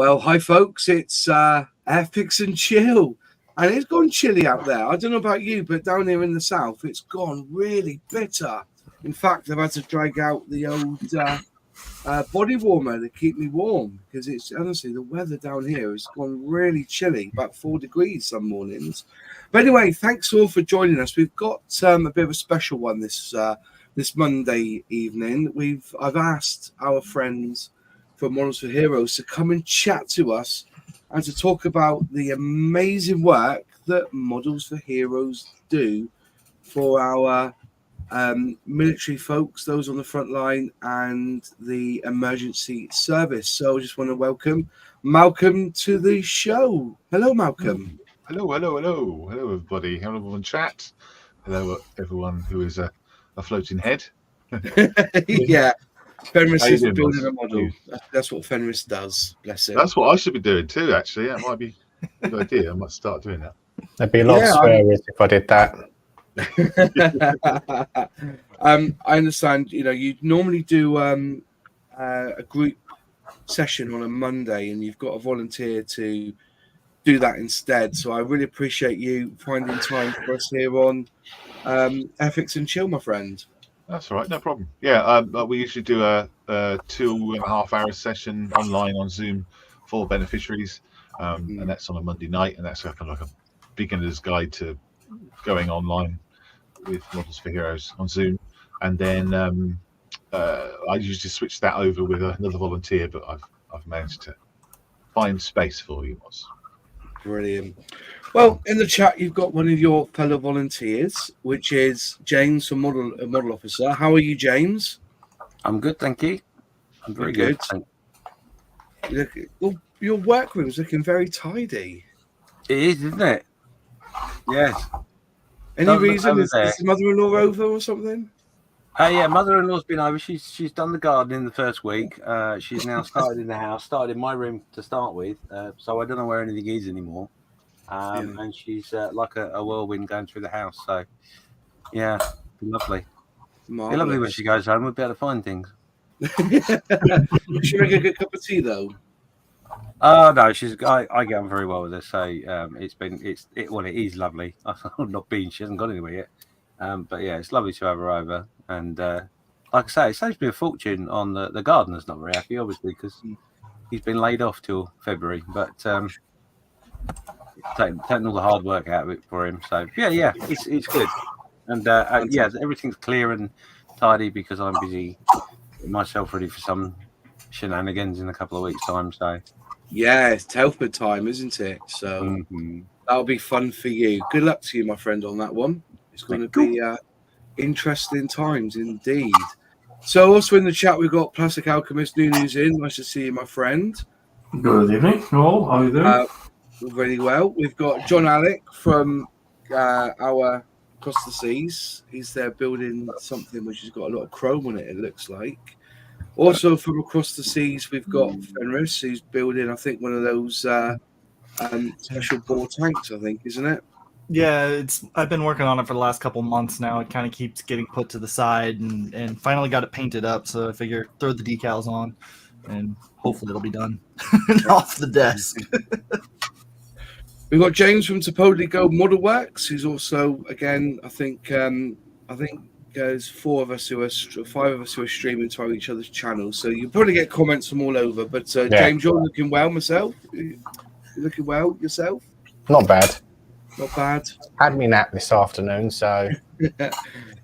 Well, hi folks, it's Airfix and Chill, and it's gone chilly out there. I don't know about you, but down here in the south, it's gone really bitter. In fact, I've had to drag out the old body warmer to keep me warm because it's honestly the weather down here has gone really chilly, about 4 degrees some mornings. But anyway, thanks all for joining us. We've got a bit of a special one this Monday evening. I've asked our friends from Models for Heroes to come and chat to us and to talk about the amazing work that Models for Heroes do for our military folks, those on the front line, and the emergency service. So I just want to welcome Malcolm to the show. Hello, Malcolm. Hello, everybody. Hello, everyone chat. Hello, everyone who is a floating head. Yeah. Fenris is doing, building boss? a model. That's what Fenris does. Bless him. That's what I should be doing too, actually. That might be a good idea. I might start doing that. There'd be a lot of swearing if I did that. I understand, you normally do a group session on a Monday and you've got a volunteer to do that instead. So I really appreciate you finding time for us here on Airfix and Chill, my friend. That's all right, no problem. Yeah, we usually do a 2.5 hour session online on Zoom for beneficiaries, and that's on a Monday night, and that's kind of like a beginner's guide to going online with Models for Heroes on Zoom. And then I usually switch that over with another volunteer, but I've managed to find space for you, Moz. Brilliant. Well, in the chat, you've got one of your fellow volunteers, which is James from Model Officer. How are you, James? I'm good, thank you. I'm very good. Your workroom's looking very tidy. It is, isn't it? Yes. Any reason? Is the mother-in-law over or something? Yeah, mother-in-law's been over. She's done the garden in the first week. She's now started in the house, started in my room to start with. So I don't know where anything is anymore. And she's like a whirlwind going through the house. So, yeah, lovely. Be lovely when she goes home. We'll be able to find things. She make a good cup of tea, though. Oh no, I get on very well with her. So it is lovely. She hasn't gone anywhere yet. But yeah, it's lovely to have her over. And like I say, it saves me a fortune on the gardener's not very happy, obviously, because he's been laid off till February. But taking all the hard work out of it for him. So yeah, it's good. And yeah, everything's clear and tidy because I'm busy getting myself ready for some shenanigans in a couple of weeks' time. So yeah, it's Telford time, isn't it? So that'll be fun for you. Good luck to you, my friend, on that one. It's going to be interesting times indeed. So also in the chat, we've got Plastic Alchemist Nunu's in. Nice to see you, my friend. Good evening, all. How are you doing? Really well. We've got John Alec from our Across the Seas. He's there building something which has got a lot of chrome on it, it looks like. Also from Across the Seas, we've got Fenris, who's building, I think, one of those special bore tanks, I think, isn't it? Yeah, I've been working on it for the last couple months now. It kind of keeps getting put to the side and finally got it painted up. So I figure throw the decals on and hopefully it'll be done off the desk. We've got James from Topodly Gold Model Works, who's also, again, I think there's 5 of us who are streaming to each other's channels. So you probably get comments from all over. But James, you're looking well. Myself, you looking well yourself? Not bad. Not bad. Had me nap this afternoon, so yeah,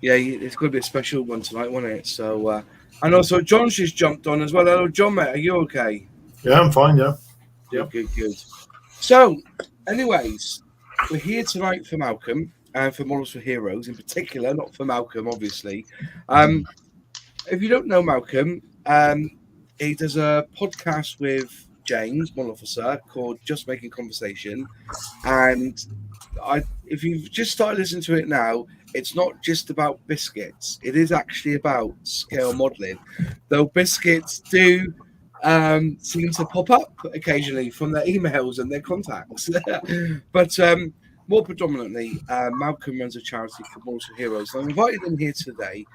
it's going to be a special one tonight, won't it? So, and also John's just jumped on as well. Hello, John, mate. Are you okay? Yeah, I'm fine. Yeah. Good. So, anyways, we're here tonight for Malcolm and for Models for Heroes in particular, not for Malcolm, obviously. If you don't know Malcolm, he does a podcast with James, Model Officer, called Just Making Conversation, and if you've just started listening to it now, it's not just about biscuits. It is actually about scale modeling, though biscuits do seem to pop up occasionally from their emails and their contacts. But more predominantly, Malcolm runs a charity called Models for Heroes. So I invited him here today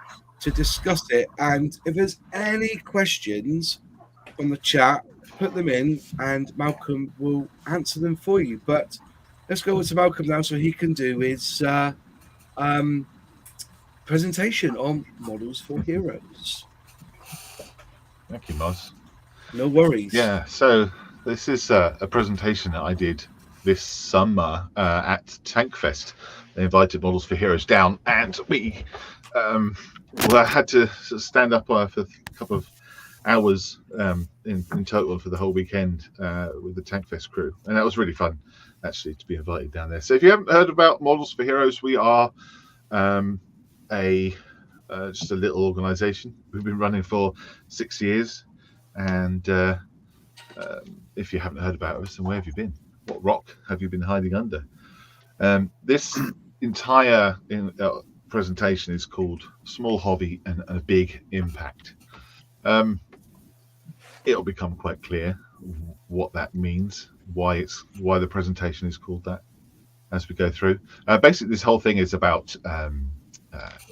to discuss it. And if there's any questions from the chat, put them in, and Malcolm will answer them for you. But let's go to Malcolm now, so he can do his presentation on Models for Heroes. Thank you, Moz. No worries. Yeah, so this is a presentation that I did this summer at Tankfest. They invited Models for Heroes down, and we I had to sort of stand up for a couple of hours in total for the whole weekend with the Tankfest crew, and that was really fun actually to be invited down there. So if you haven't heard about Models for Heroes, we are just a little organization. We've been running for 6 years, and if you haven't heard about us, then where have you been? What rock have you been hiding under? This entire presentation is called Small Hobby and a Big Impact. It'll become quite clear what that means, why the presentation is called that as we go through. Basically, this whole thing is about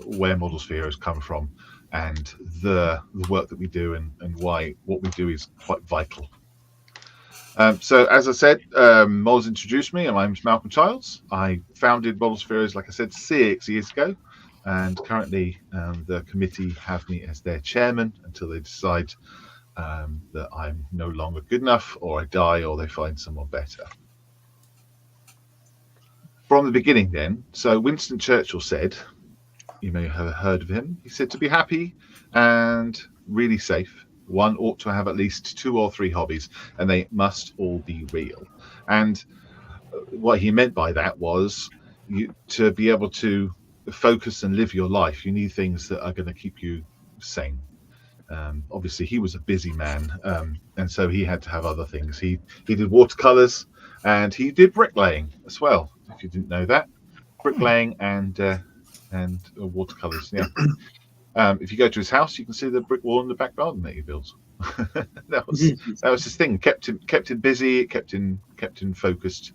where Models for Heroes come from, and the work that we do, and why what we do is quite vital. So as I said, Moz introduced me, and my name's Malcolm Childs. I founded Models for Heroes, like I said, 6 years ago, and currently the committee have me as their chairman until they decide that I'm no longer good enough, or I die, or they find someone better. From the beginning then, so Winston Churchill said, you may have heard of him, he said to be happy and really safe, one ought to have at least 2 or 3 hobbies, and they must all be real. And what he meant by that was to be able to focus and live your life, you need things that are going to keep you sane. Obviously, he was a busy man, and so he had to have other things. He did watercolors, and he did bricklaying as well. If you didn't know that, bricklaying and watercolors. Yeah. If you go to his house, you can see the brick wall in the back garden that he builds. that was his thing. Kept him busy. Kept him focused.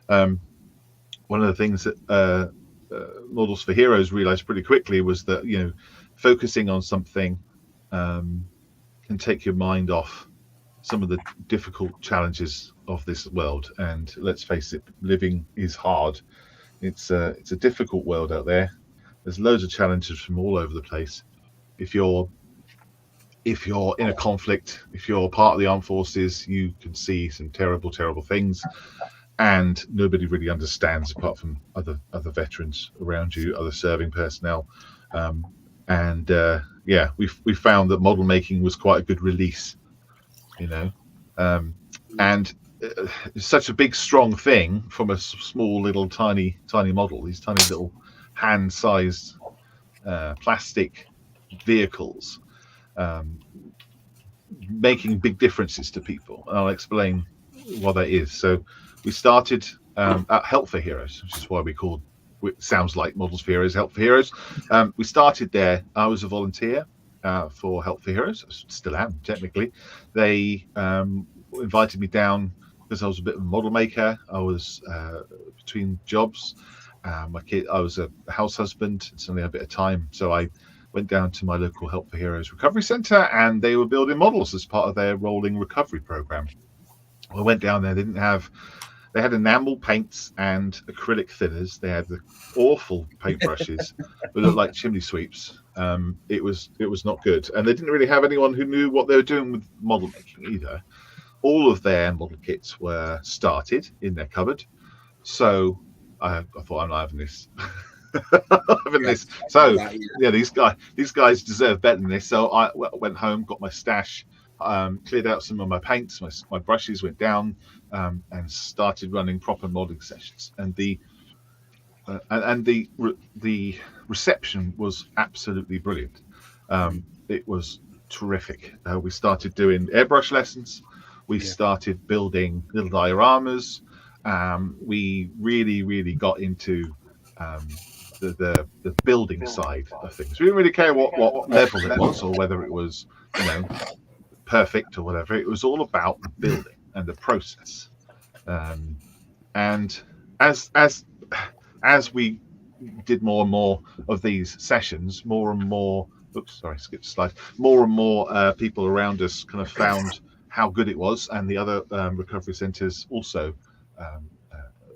One of the things that Models for Heroes realized pretty quickly was that focusing on something can take your mind off some of the difficult challenges of this world. And let's face it, living is hard. It's a difficult world out there. There's loads of challenges from all over the place. If you're in a conflict, if you're part of the armed forces, you can see some terrible, terrible things, and nobody really understands apart from other veterans around you, other serving personnel. We found that model making was quite a good release, and it's such a big, strong thing from a small, little, tiny model. These tiny little hand-sized plastic vehicles, making big differences to people. And I'll explain what that is. So we started at Help for Heroes, which is why we called it sounds like Models for Heroes, Help for Heroes. We started there. I was a volunteer for Help for Heroes. I still am, technically. They invited me down because I was a bit of a model maker. I was between jobs. I was a house husband and suddenly had a bit of time, so I went down to my local Help for Heroes recovery centre, and they were building models as part of their rolling recovery program. I went down there. They had enamel paints and acrylic thinners. They had the awful paintbrushes that looked like chimney sweeps. It was not good, and they didn't really have anyone who knew what they were doing with model making either. All of their model kits were started in their cupboard, so I thought, I'm not having this. So these guys deserve better than this. So I went home, got my stash, cleared out some of my paints, my brushes, went down and started running proper modeling sessions. And the reception was absolutely brilliant. It was terrific. We started doing airbrush lessons. We started building little dioramas. We really got into the building side of things. We didn't really care what level it was, or whether it was perfect or whatever. It was all about the building and the process. And as we did more and more of these sessions, more and more people around us kind of found how good it was, and the other recovery centres also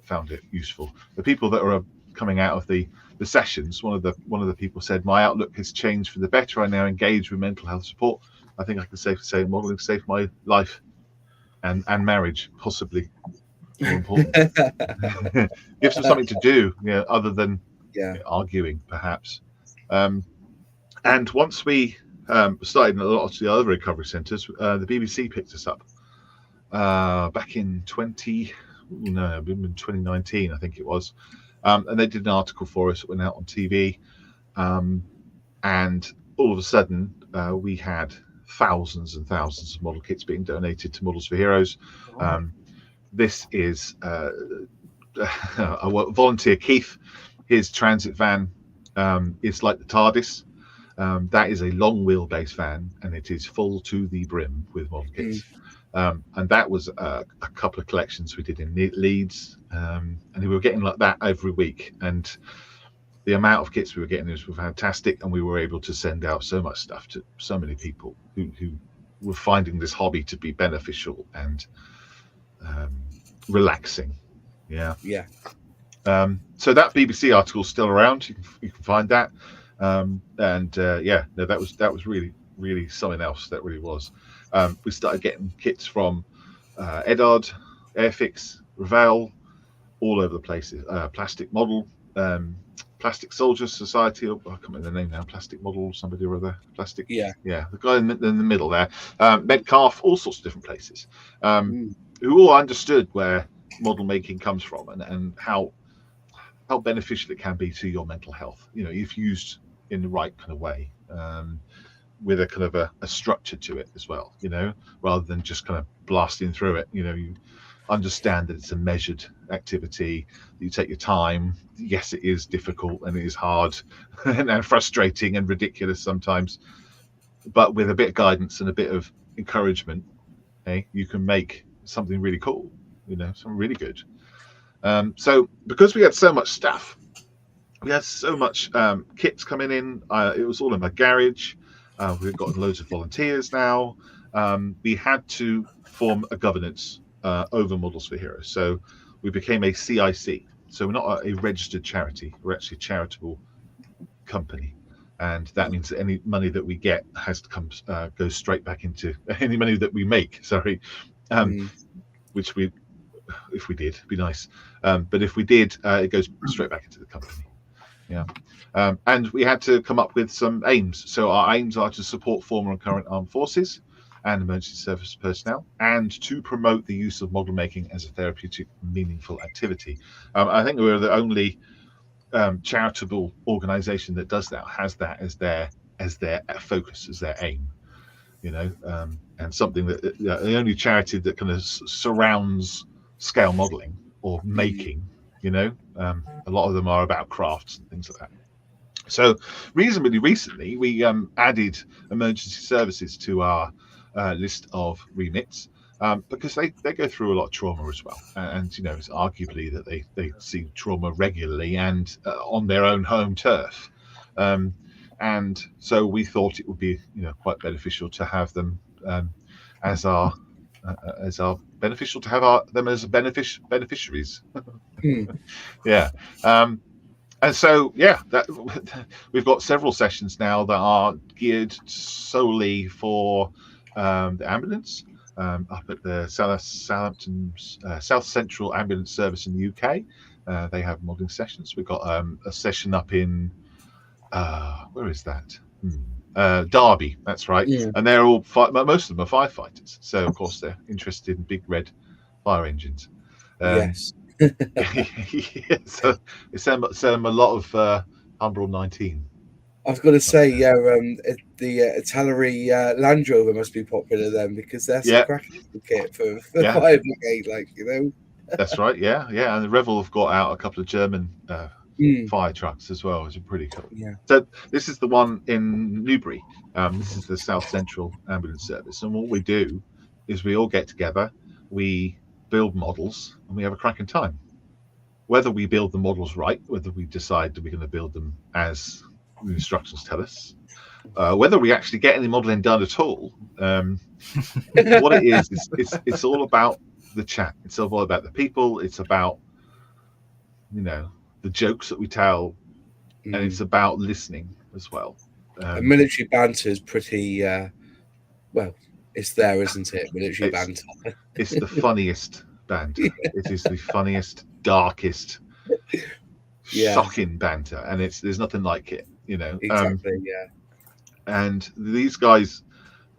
found it useful. The people that are coming out of the sessions, one of the people said, "My outlook has changed for the better. I now engage with mental health support. I think I can safely say modelling saved my life and marriage, possibly more important." Gives them something to do, other than arguing, perhaps. And once we started in a lot of the other recovery centres, the BBC picked us up back in 2019, I think it was. And they did an article for us that went out on TV. And all of a sudden, we had thousands and thousands of model kits being donated to Models for Heroes. This is a volunteer, Keith. His transit van is like the TARDIS. That is a long wheelbase van, and it is full to the brim with model kits. And that was a couple of collections we did in Leeds, and we were getting like that every week. And the amount of kits we were getting was fantastic, and we were able to send out so much stuff to so many people who were finding this hobby to be beneficial and relaxing. So that BBC article is still around. You can find that. That was really something else. That really was. We started getting kits from Edard, Airfix, Ravel, all over the places. Plastic Model, Plastic Soldiers Society. I can't remember the name now. Plastic Model, somebody or other. Plastic. The guy in the middle there. Metcalf, all sorts of different places. Who all understood where model making comes from and how beneficial it can be to your mental health. If used in the right kind of way. With a kind of a structure to it as well, rather than just kind of blasting through it. You understand that it's a measured activity, that you take your time. Yes, it is difficult and it is hard and frustrating and ridiculous sometimes, but with a bit of guidance and a bit of encouragement, you can make something really cool, something really good. So because we had so much stuff, we had so much kits coming in, it was all in my garage. We've got loads of volunteers now. We had to form a governance over Models for Heroes. So we became a CIC. So we're not a registered charity. We're actually a charitable company. And that means that any money that we get has to come, goes straight back into any money that we make, which we, if we did, it'd be nice. But if we did, it goes straight back into the company. And we had to come up with some aims. So our aims are to support former and current armed forces and emergency service personnel, and to promote the use of model making as a therapeutic, meaningful activity. I think we're the only charitable organization that does that, has that as their focus, as their aim. And something that the only charity that kind of surrounds scale modeling or making. A lot of them are about crafts and things like that. So reasonably recently, we added emergency services to our list of remits because they go through a lot of trauma as well. And it's arguably that they see trauma regularly and on their own home turf. And so we thought it would be quite beneficial to have them as our beneficial to have them as beneficiaries. And so we've got several sessions now that are geared solely for the ambulance up at the South Central Ambulance Service in the UK. They have modelling sessions. We've got a session up in where is that? Derby, that's right. And they're all most of them are firefighters, so of course they're interested in big red fire engines. Yes. So they send them a lot of Umbral 19. I've got to say, the Italeri Land Rover must be popular then, because that's a cracking kit for fire brigade, That's right, and the Revel have got out a couple of German fire trucks as well, which are pretty cool. So this is the one in Newbury. This is the South Central Ambulance Service, and what we do is we all get together, we build models, and we have a cracking time. Whether we build the models right, whether we decide that we're going to build them as the instructions tell us, whether we actually get any modeling done at all, What it is it's all about the chat. It's all about the people. It's about, you know, the jokes that we tell, and it's about listening as well. And military banter is pretty well, it's there, isn't it? Military banter. It's the funniest banter. It is the funniest, darkest, shocking banter, and there's nothing like it, you know. Exactly. And these guys,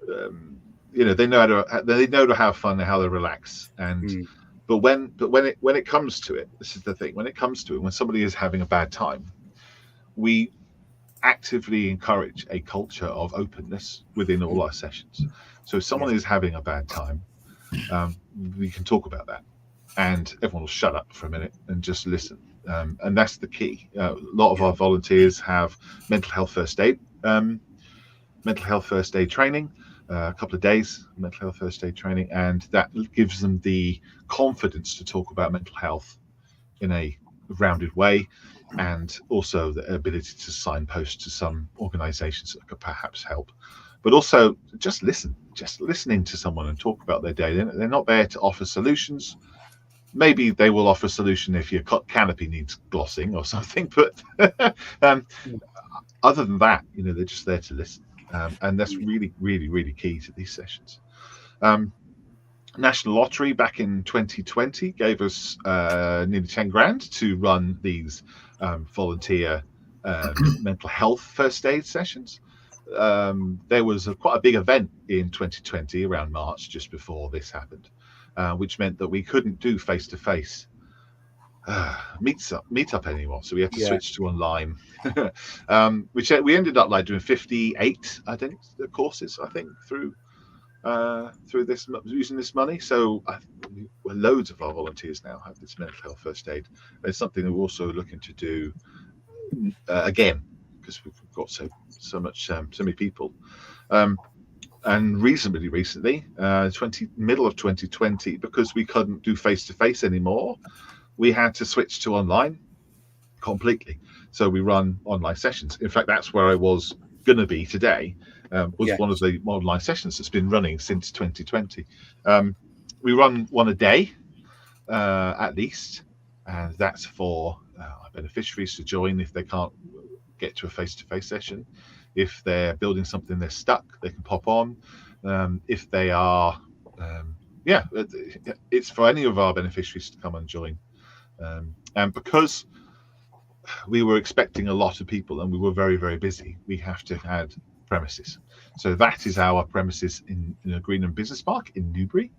you know, they know how to have fun and how to relax. And but when it comes to it, this is the thing. When it comes to it, when somebody is having a bad time, we actively encourage a culture of openness within all our sessions. So if someone is having a bad time, we can talk about that, and everyone will shut up for a minute and just listen. And that's the key. A lot of our volunteers have mental health first aid training, a couple of days mental health first aid training, and that gives them the confidence to talk about mental health in a rounded way, and also the ability to signpost to some organizations that could perhaps help. But also just listening to someone and talk about their day. They're not there to offer solutions. Maybe they will offer a solution if your canopy needs glossing or something, but other than that, you know, they're just there to listen. And that's really, really, really key to these sessions. National Lottery back in 2020 gave us nearly 10 grand to run these volunteer mental health first aid sessions. There was quite a big event in 2020 around March, just before this happened, which meant that we couldn't do face-to-face meet up anymore, so we had to switch to online. Which we ended up like doing 58, I think, the courses, I think, through this, using this money. So loads of our volunteers now have this mental health first aid. It's something that we're also looking to do again, because we've got so many people. And reasonably recently, middle of 2020, because we couldn't do face-to-face anymore, we had to switch to online completely. So we run online sessions. In fact, that's where I was going to be today, one of the online sessions that's been running since 2020. We run one a day, at least, and that's for our beneficiaries to join if they can't get to a face-to-face session. If they're building something, they're stuck, they can pop on. If they are, it's for any of our beneficiaries to come and join. And because we were expecting a lot of people and we were very, very busy, we have to add premises. So that is our premises in Greenham Business Park in Newbury.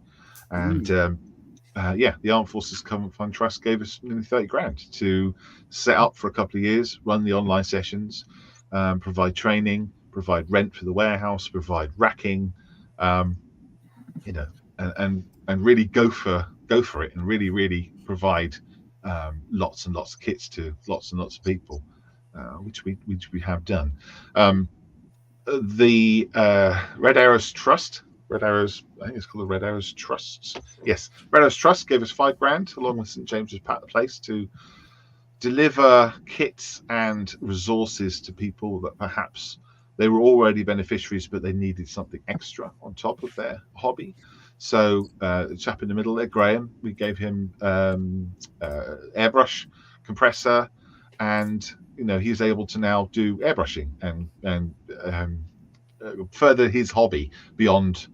And the Armed Forces Common Fund Trust gave us nearly 30 grand to set up for a couple of years, run the online sessions, provide training, provide rent for the warehouse, provide racking, and really go for it, and really, really provide lots and lots of kits to lots and lots of people, which we have done. The Red Arrows Trust, I think it's called the Red Arrows Trusts. Yes, Red Arrows Trust gave us 5 grand along with St James's Place to deliver kits and resources to people that perhaps they were already beneficiaries, but they needed something extra on top of their hobby. So the chap in the middle there, Graham, we gave him airbrush compressor, and he's able to now do airbrushing and further his hobby beyond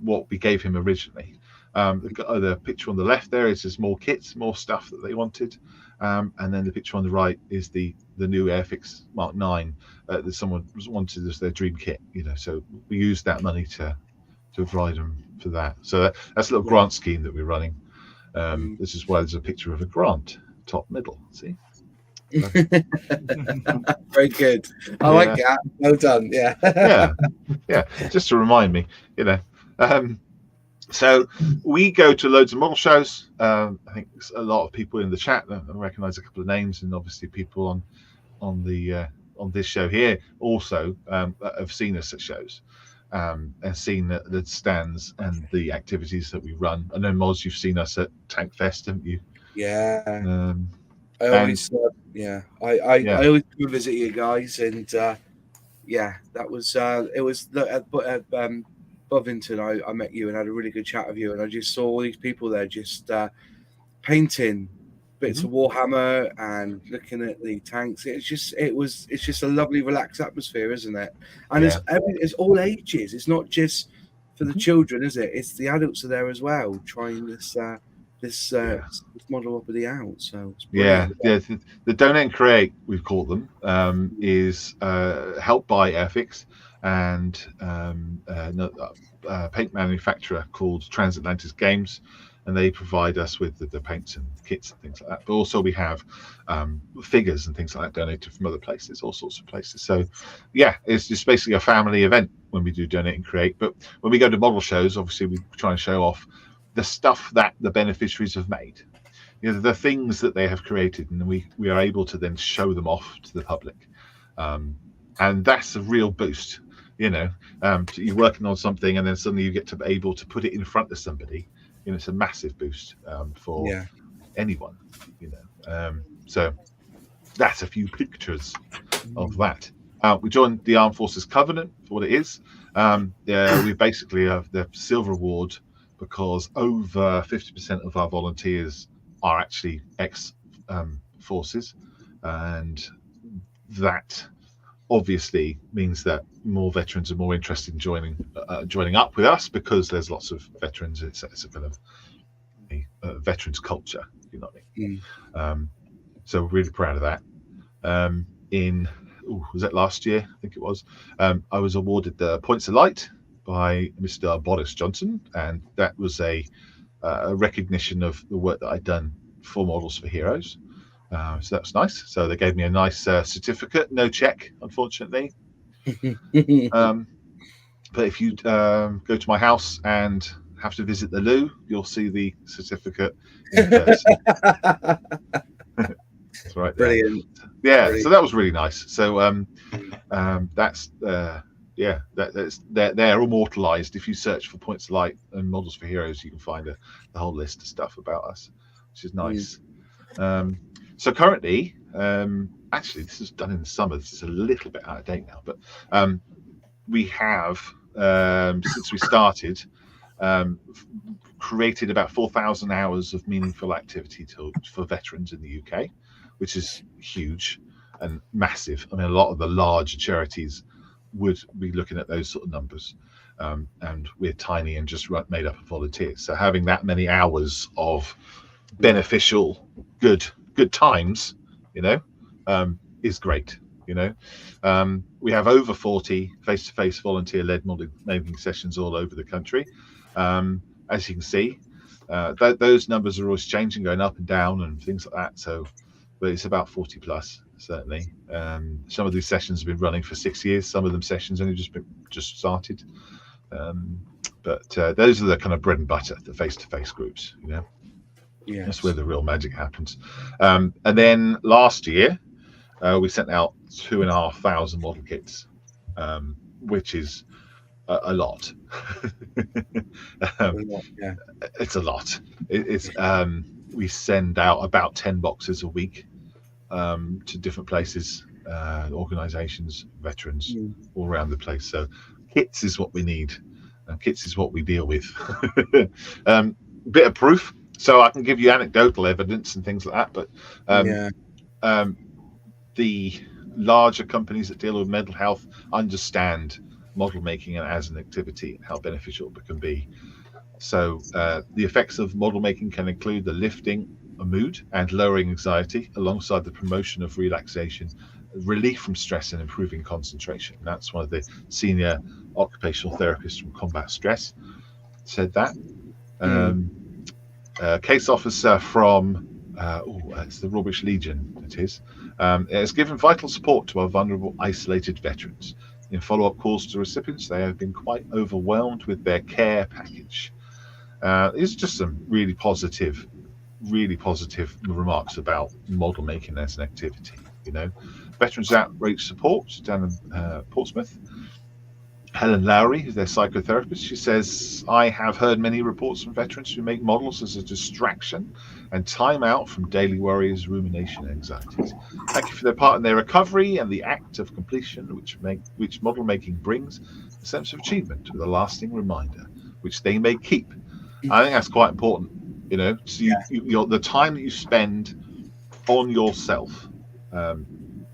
what we gave him originally. The picture on the left there is just more kits, more stuff that they wanted, and then the picture on the right is the new Airfix Mark 9 that someone wanted as their dream kit. So we used that money to provide them for that. So that's a little grant scheme that we're running. This is why there's a picture of a grant top middle. See. Very good. I like that. Well done. Yeah. Just to remind me, So we go to loads of model shows. I think a lot of people in the chat recognize a couple of names, and obviously people on this show here also have seen us at shows and seen the stands and the activities that we run. I know, Moz, you've seen us at Tank Fest, haven't you? Yeah. I always, I always come visit you guys, and yeah, that was it was at Bovington. I met you and had a really good chat with you, and I just saw all these people there just painting bits of Warhammer and looking at the tanks. It's just a lovely, relaxed atmosphere, isn't it? And it's all ages. It's not just for the children, is it? It's the adults are there as well, trying this model uppity out. So it's brilliant. The donate and create, we've called them, is helped by Airfix and a paint manufacturer called Transatlantic Games, and they provide us with the paints and kits and things like that. But also we have figures and things like that donated from other places, all sorts of places. So yeah, it's just basically a family event when we do donate and create. But when we go to model shows, obviously we try and show off the stuff that the beneficiaries have made, the things that they have created, and we are able to then show them off to the public, and that's a real boost. You're working on something and then suddenly you get to be able to put it in front of somebody. It's a massive boost for anyone. So that's a few pictures of that. We joined the Armed Forces Covenant for what it is. We basically have the Silver Award because over 50% of our volunteers are actually ex-forces, and that obviously means that more veterans are more interested in joining up with us because there's lots of veterans. It's a kind of a veterans culture, you know what I mean? So we're really proud of that. Was that last year? I think it was. I was awarded the Points of Light by Mr. Boris Johnson, and that was a recognition of the work that I'd done for Models for Heroes. So that's nice. So they gave me a nice certificate, no check, unfortunately. But if you go to my house and have to visit the loo, you'll see the certificate in person. That's right there. Brilliant. Yeah, Brilliant. So that was really nice. So that's they're immortalized. If you search for Points of Light and Models for Heroes, you can find the whole list of stuff about us, which is nice. So currently, actually, this is done in the summer. This is a little bit out of date now, but we have, since we started, created about 4,000 hours of meaningful activity for veterans in the UK, which is huge and massive. I mean, a lot of the larger charities would be looking at those sort of numbers, and we're tiny and just made up of volunteers. So having that many hours of beneficial, good times, is great. We have over 40 face-to-face volunteer-led modelling sessions all over the country. As you can see, those numbers are always changing, going up and down and things like that. So, but it's about 40 plus, certainly. Some of these sessions have been running for 6 years. Some of them sessions only just started. But those are the kind of bread and butter, the face-to-face groups. Yes. That's where the real magic happens. And then last year, we sent out 2,500 model kits, which is a lot. It's a lot. We send out about 10 boxes a week to different places, organisations, veterans, all around the place. So kits is what we need, and kits is what we deal with. Bit of proof. So I can give you anecdotal evidence and things like that, but the larger companies that deal with mental health understand model making as an activity and how beneficial it can be. So the effects of model making can include the lifting of mood and lowering anxiety, alongside the promotion of relaxation, relief from stress, and improving concentration. That's one of the senior occupational therapists from Combat Stress said that. Case officer from it's the Royal British Legion, it is. It has given vital support to our vulnerable, isolated veterans. In follow-up calls to recipients, they have been quite overwhelmed with their care package. These are just some really positive remarks about model making as an activity. Veterans Outreach Support down in Portsmouth Helen Lowry, who's their psychotherapist, she says, I have heard many reports from veterans who make models as a distraction and time out from daily worries, rumination, and anxieties. Thank you for their part in their recovery and the act of completion which model making brings a sense of achievement with a lasting reminder, which they may keep. I think that's quite important, so the time that you spend on yourself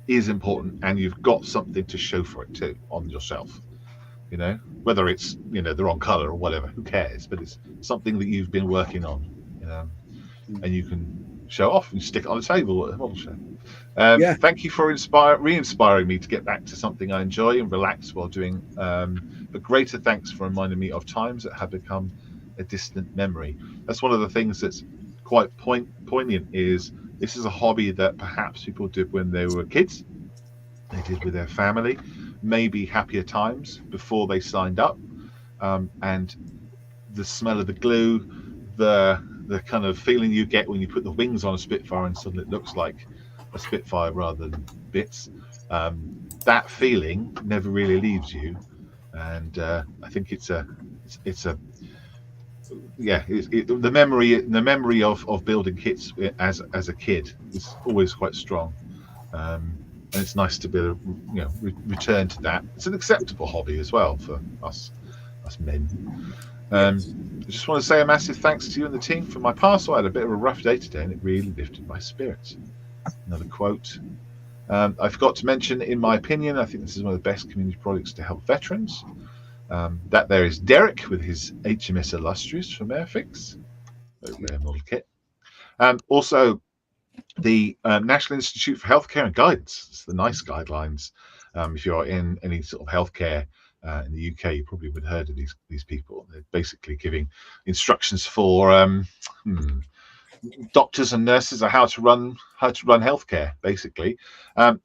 is important, and you've got something to show for it too on yourself. Whether it's the wrong color or whatever, who cares? But it's something that you've been working on, and you can show off and stick it on the table at a model show. Thank you for re-inspiring me to get back to something I enjoy and relax while doing. But greater thanks for reminding me of times that have become a distant memory. That's one of the things that's quite poignant. Is this is a hobby that perhaps people did when they were kids. They did with their family. Maybe happier times before they signed up, and the smell of the glue, the kind of feeling you get when you put the wings on a Spitfire and suddenly it looks like a Spitfire rather than bits. That feeling never really leaves you, and I think the memory of building kits as a kid is always quite strong. And it's nice to be able to, return to that. It's an acceptable hobby as well for us men. I just want to say a massive thanks to you and the team for my parcel. I had a bit of a rough day today, and it really lifted my spirits. Another quote. I forgot to mention, in my opinion, I think this is one of the best community projects to help veterans. That there is Derek with his HMS Illustrious from Airfix, very rare model kit. Also, the National Institute for Healthcare and Guidance. It's the NICE guidelines. If you're in any sort of healthcare in the UK, you probably would have heard of these people. They're basically giving instructions for doctors and nurses on how to run healthcare. Basically,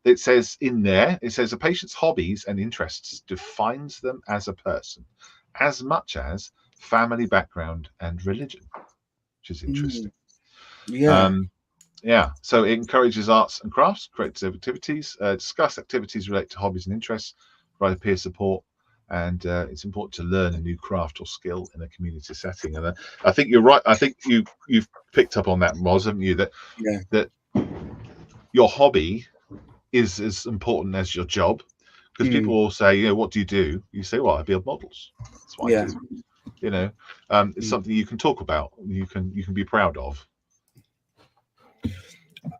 it says a patient's hobbies and interests defines them as a person, as much as family background and religion, which is interesting. So it encourages arts and crafts, creative activities, discuss activities related to hobbies and interests, provide peer support, and it's important to learn a new craft or skill in a community setting. And I think you're right. I think you've picked up on that, Moz, haven't you? That your hobby is as important as your job, because people will say, what do you do? You say, well, I build models. That's what I do. It's something you can talk about. You can be proud of.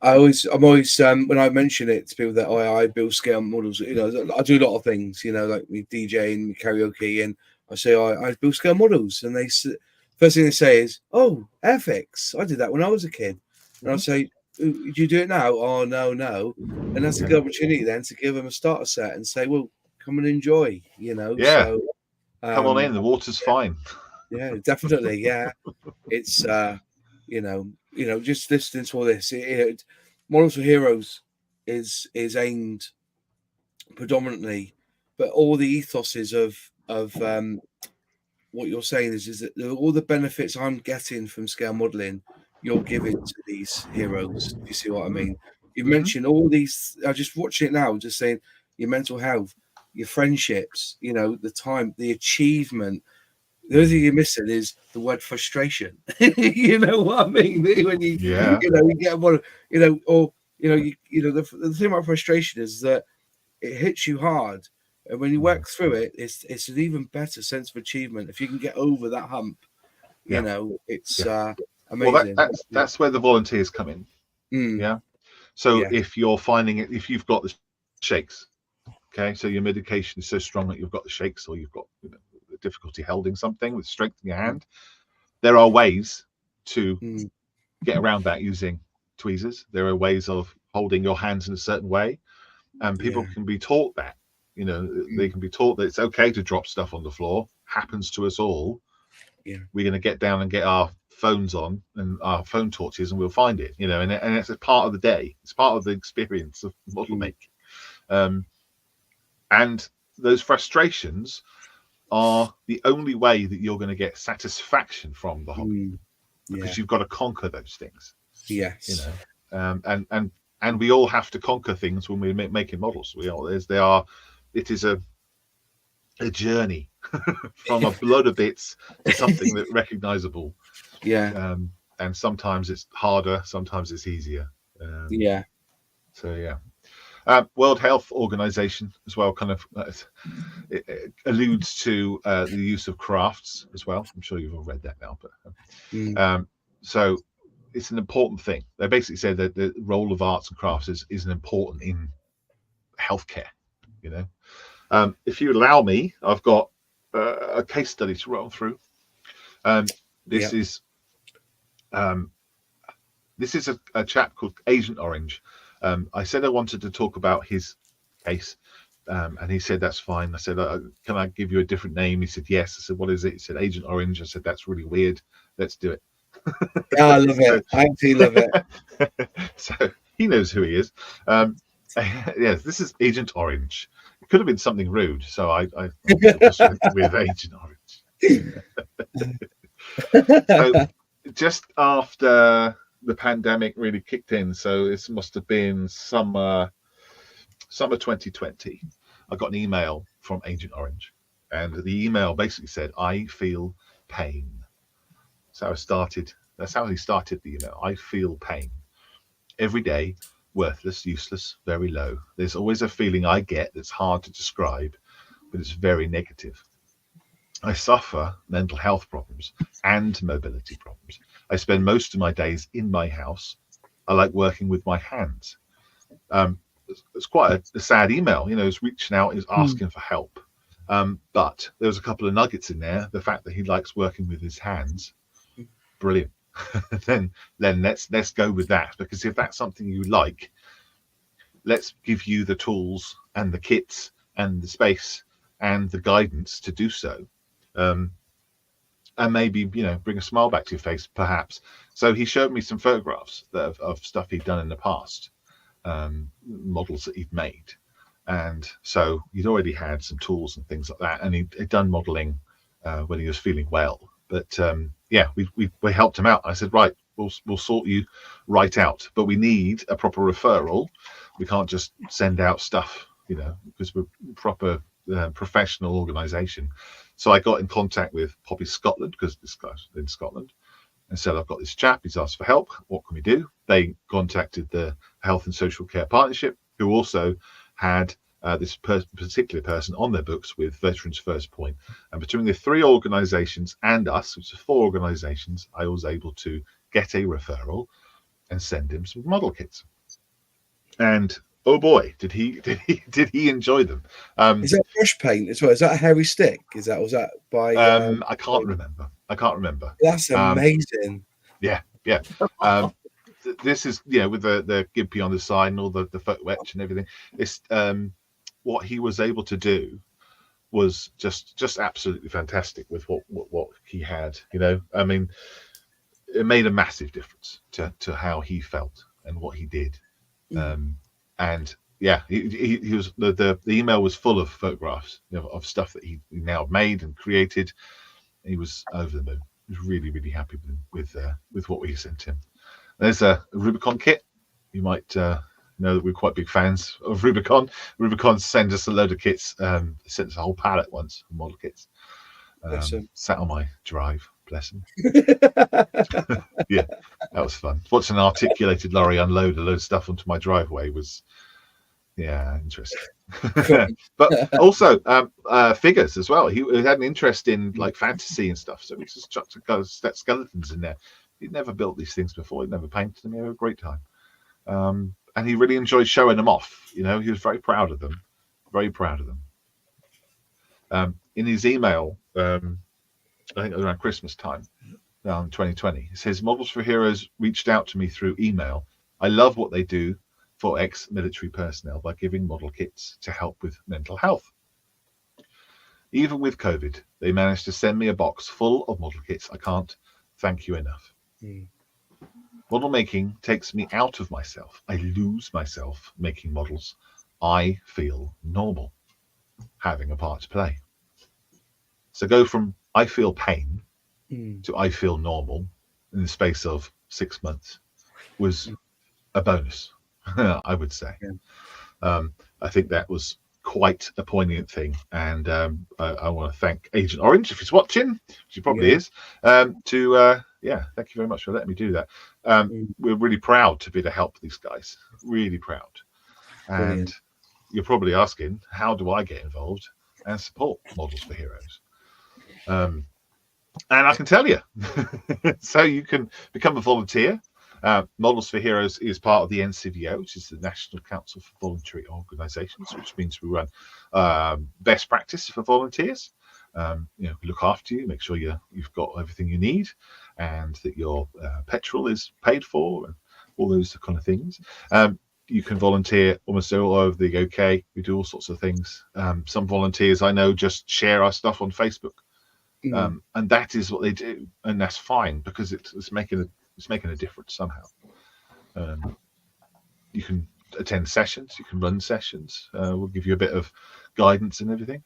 I'm always when I mention it to people that I build scale models, I do a lot of things, like me DJing, karaoke, and I say I build scale models, and first thing they say is, "Oh, Airfix, I did that when I was a kid," and I say, "Do you do it now?" "Oh, no," and that's a good opportunity then to give them a starter set and say, "Well, come and enjoy," So, come on in, the water's fine. Yeah, definitely. Yeah, it's just listening to all this, Models for Heroes is aimed predominantly, but all the ethoses of what you're saying is that all the benefits I'm getting from scale modeling, you're giving to these heroes. If you see what I mean, you mentioned all these. I just watching it now, just saying your mental health, your friendships, the time, the achievement. The only thing you're missing is the word frustration. You know what I mean? When you get one, the thing about frustration is that it hits you hard, and when you work through it, it's an even better sense of achievement. If you can get over that hump, it's amazing. Well, that's where the volunteers come in. So if you're finding it, if you've got the shakes, okay, so your medication is so strong that you've got the shakes, or you've got difficulty holding something with strength in your hand, there are ways to get around that using tweezers. There are ways of holding your hands in a certain way, and people can be taught that. They can be taught that it's okay to drop stuff on the floor. Happens to us all. We're going to get down and get our phones on and our phone torches, and we'll find it. And it's a part of the day. It's part of the experience of model making. And those frustrations are the only way that you're going to get satisfaction from the hobby, because you've got to conquer those things. Yes. And we all have to conquer things when we're making models. It is a a journey from a load of bits to something that recognizable. Yeah. And sometimes it's harder, sometimes it's easier. Yeah. So yeah. World Health Organization as well kind of it alludes to the use of crafts as well. I'm sure you've all read that now, but so it's an important thing. They basically say that the role of arts and crafts is an important in healthcare. You know, if you allow me, I've got a case study to run through. This is a chap called Agent Orange. I said I wanted to talk about his case, and he said that's fine. I said, can I give you a different name? He said yes. I said, what is it? He said Agent Orange. I said, that's really weird. Let's do it. Yeah, I love it. I actually love it. So he knows who he is. Yes, this is Agent Orange. It could have been something rude, so I just went with Agent Orange. So just after the pandemic really kicked in, so this must have been summer 2020, I got an email from Agent Orange, and the email basically said, I feel pain. That's how he started the email. I feel pain. Every day, worthless, useless, very low. There's always a feeling I get that's hard to describe, but it's very negative. I suffer mental health problems and mobility problems. I spend most of my days in my house. I like working with my hands. It's quite a sad email. You know, he's reaching out, he's asking for help. But there was a couple of nuggets in there. The fact that he likes working with his hands, brilliant. then let's go with that, because if that's something you like, let's give you the tools and the kits and the space and the guidance to do so. And maybe, you know, bring a smile back to your face, perhaps. So he showed me some photographs of stuff he'd done in the past, models that he'd made. And so he'd already had some tools and things like that. And he'd done modeling when he was feeling well. But yeah, we helped him out. I said, right, we'll sort you right out. But we need a proper referral. We can't just send out stuff, you know, because we're proper professional organization. So I got in contact with Poppy Scotland, because this guy's in Scotland, and said, I've got this chap, he's asked for help, what can we do? They contacted the Health and Social Care Partnership, who also had this particular person on their books with Veterans First Point. And between the three organizations and us, which are four organizations, I was able to get a referral and send him some model kits. And oh boy, did he enjoy them. Is that brush paint as well? Is that a hairy stick? Was that by I can't remember. That's amazing. Yeah. This is, you know, with the Gimpy on the side and all the photo etch and everything. It's what he was able to do was just absolutely fantastic with what he had. You know, I mean, it made a massive difference to how he felt and what he did. And yeah, he was the email was full of photographs, you know, of stuff that he now made and created. He was over the moon. He was really happy with what we sent him. There's a Rubicon kit. You might know that we're quite big fans of Rubicon. Rubicon sent us a load of kits. Sent us a whole pallet once of model kits. Sat on my drive. Bless him. Yeah, that was fun. Watching an articulated lorry unload a load of stuff onto my driveway was, yeah, interesting. But also figures as well. He had an interest in like fantasy and stuff, so we just chucked skeletons in there. He'd never built these things before. He'd never painted them. He had a great time, and he really enjoyed showing them off. You know, he was very proud of them. Very proud of them. In his email, I think around Christmas time, 2020. It says, Models for Heroes reached out to me through email. I love what they do for ex-military personnel by giving model kits to help with mental health. Even with COVID, they managed to send me a box full of model kits. I can't thank you enough. Model making takes me out of myself. I lose myself making models. I feel normal, having a part to play. So go from I feel pain to I feel normal in the space of 6 months was a bonus, I would say. I think that was quite a poignant thing. And I want to thank Agent Orange, if he's watching, which he probably is, thank you very much for letting me do that. We're really proud to be able to help these guys, really proud. And you're probably asking, how do I get involved and support Models for Heroes? And I can tell you. So you can become a volunteer. Models for Heroes is part of the NCVO, which is the National Council for Voluntary Organisations, which means we run best practice for volunteers. We look after you, make sure you've got everything you need, and that your petrol is paid for, and all those kind of things. You can volunteer almost all over the UK. We do all sorts of things. Some volunteers I know just share our stuff on Facebook, and that is what they do, and that's fine because it's making a difference somehow. You can attend sessions, you can run sessions. We'll give you a bit of guidance and everything.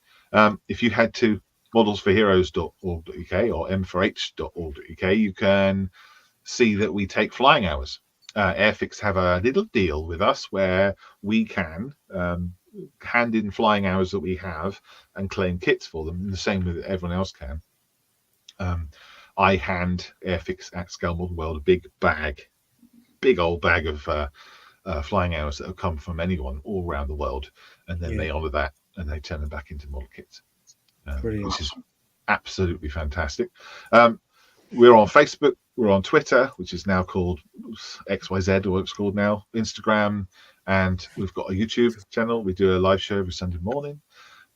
If you head to modelsforheroes.org.uk or m4h.org.uk, you can see that we take flying hours. Airfix have a little deal with us where we can hand in flying hours that we have and claim kits for them in the same way that everyone else can. I hand Airfix at Scale Model World a big old bag of flying hours that have come from anyone all around the world, and then they honour that and they turn them back into model kits, which is absolutely fantastic. We're on Facebook, we're on Twitter, which is now called XYZ, or it's called now Instagram, and we've got a YouTube channel. We do a live show every Sunday morning.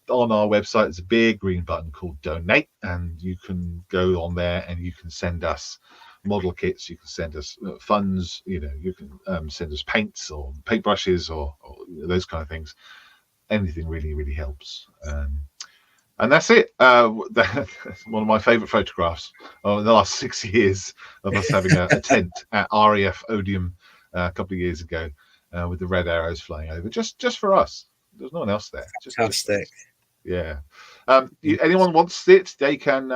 On our website, there's a big green button called Donate, and you can go on there and you can send us model kits, you can send us funds, you can send us paints or paintbrushes or those kind of things. Anything really helps. And that's it. That's one of my favourite photographs of the last 6 years of us having a tent at RAF Odium a couple of years ago with the red arrows flying over, just for us. There's no one else there. Fantastic. Anyone wants it, they can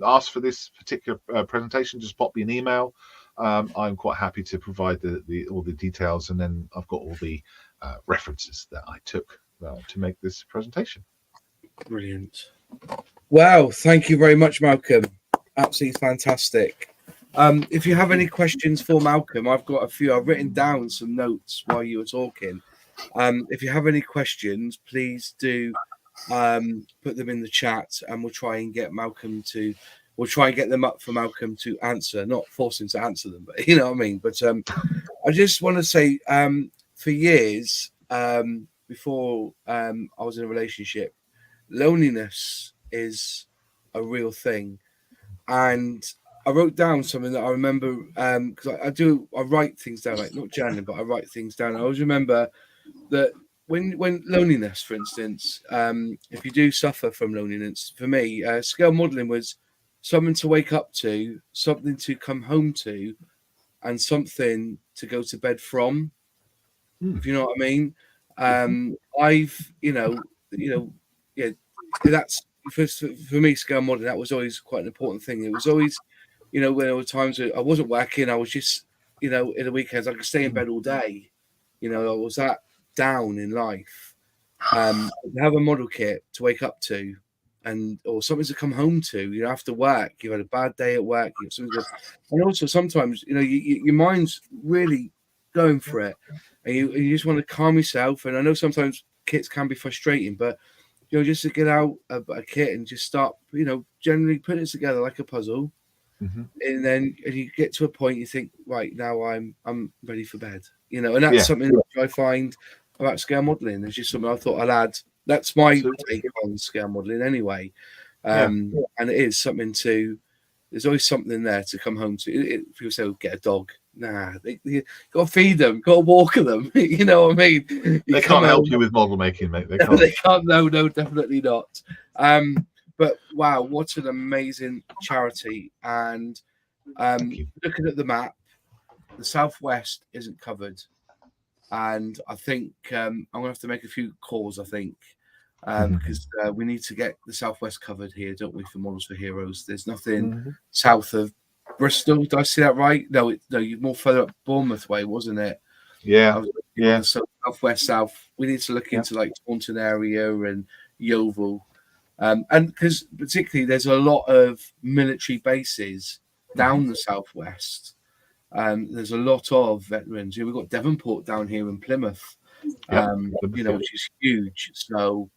ask for this particular presentation. Just pop me an email. I'm quite happy to provide all the details, and then I've got all the references that I took to make this presentation. Brilliant. Wow, thank you very much, Malcolm. Absolutely fantastic. If you have any questions for Malcolm, I've got a few. I've written down some notes while you were talking. If you have any questions, please do put them in the chat, and we'll try and get them up for Malcolm to answer. Not force him to answer them, but you know what I mean. But I just want to say, for years before I was in a relationship, loneliness is a real thing, and I wrote down something that I remember because I write things down, like not journaling, but I write things down. I always remember that when loneliness, for instance, if you do suffer from loneliness, for me, scale modeling was something to wake up to, something to come home to, and something to go to bed from. If you know what I mean. That's for me, scale modeling. That was always quite an important thing. It was always, when there were times I wasn't working, I was just, in the weekends I could stay in bed all day. I was that down in life. Have a model kit to wake up to, or something to come home to. After work, you've had a bad day at work. And also sometimes, your mind's really going for it, and you just want to calm yourself. And I know sometimes kits can be frustrating, but just to get out a kit and just start, generally put it together like a puzzle, and then you get to a point you think, right, now I'm ready for bed, and that's something that I find about scale modeling. It's just something I thought I'd add. That's my take on scale modeling anyway, and it is something there's always something there to come home to. People say, get a dog. Nah, you got to feed them, got to walk them. You know what I mean? They can't help you with model making, mate. They can't. They can't. No, definitely not. But wow, what an amazing charity! And looking at the map, the southwest isn't covered, and I think I'm gonna have to make a few calls. I think because we need to get the southwest covered here, don't we? For Models for Heroes, there's nothing south of Bristol. Did I see that right? No, you're more further up Bournemouth way, wasn't it? Yeah. So Southwest South. We need to look into like Taunton area and Yeovil. And because particularly there's a lot of military bases down the southwest. There's a lot of veterans. We've got Devonport down here in Plymouth, which is huge. So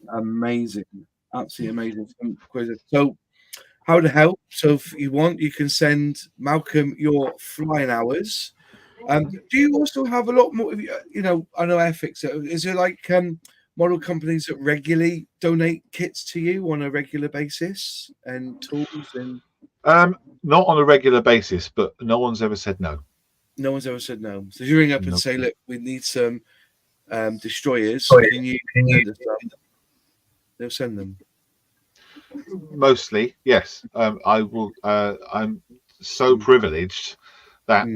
amazing, absolutely amazing. So how to help? So if you want, you can send Malcolm your flying hours. Do you also have a lot more? I know Airfix. Is there like model companies that regularly donate kits to you on a regular basis and tools and not on a regular basis, but no one's ever said no. No one's ever said no. So if you ring up and say, look, we need some destroyers, can you send us some? They'll send them. Mostly, yes. I will. I'm so privileged that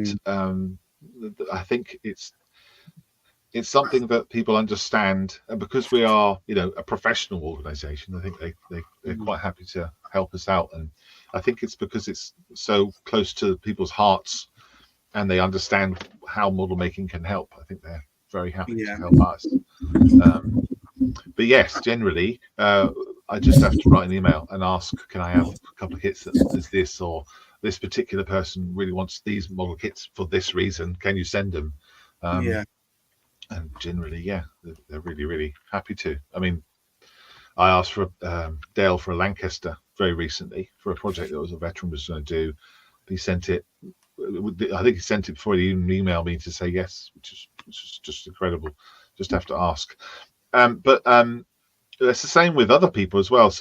I think it's something that people understand, and because we are, a professional organisation, I think they're quite happy to help us out, and I think it's because it's so close to people's hearts, and they understand how model making can help. I think they're very happy to help us. But yes, generally, I just have to write an email and ask, can I have a couple of kits that is this, or this particular person really wants these model kits for this reason. Can you send them? And generally, they're really, really happy to. I mean, I asked for Dale for a Lancaster very recently for a project that was a veteran was going to do. He sent it. I think he sent it before he even emailed me to say yes, which is just incredible. Just have to ask. But it's the same with other people as well.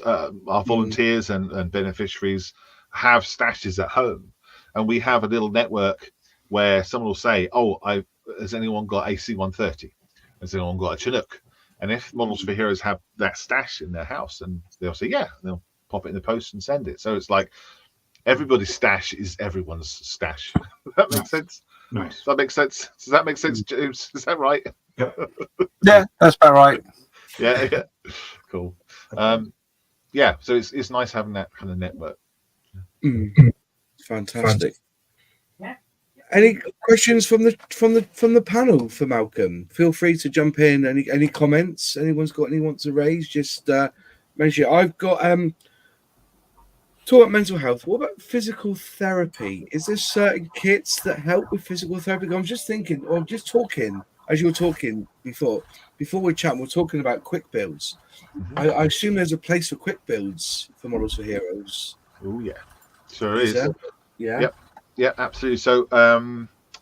Our volunteers and beneficiaries have stashes at home, and we have a little network where someone will say, "Oh, has anyone got AC-130? Has anyone got a Chinook?" And if Models for Heroes have that stash in their house, and they'll say, "Yeah," and they'll pop it in the post and send it. So it's like everybody's stash is everyone's stash. That makes sense. Nice. Does that make sense? Does that make sense, James? Is that right? Yeah, that's about right. Yeah. Cool. So it's nice having that kind of network. Fantastic. Any questions from the panel for Malcolm? Feel free to jump in. Any comments? Anyone's got anyone to raise? Just mention. I've got talk about mental health. What about physical therapy? Is there certain kits that help with physical therapy? I'm just thinking, or just talking as you were talking before we chat. We're talking about quick builds. I assume there's a place for quick builds for Models for Heroes. Oh yeah, sure is. Yeah. Yeah, absolutely. So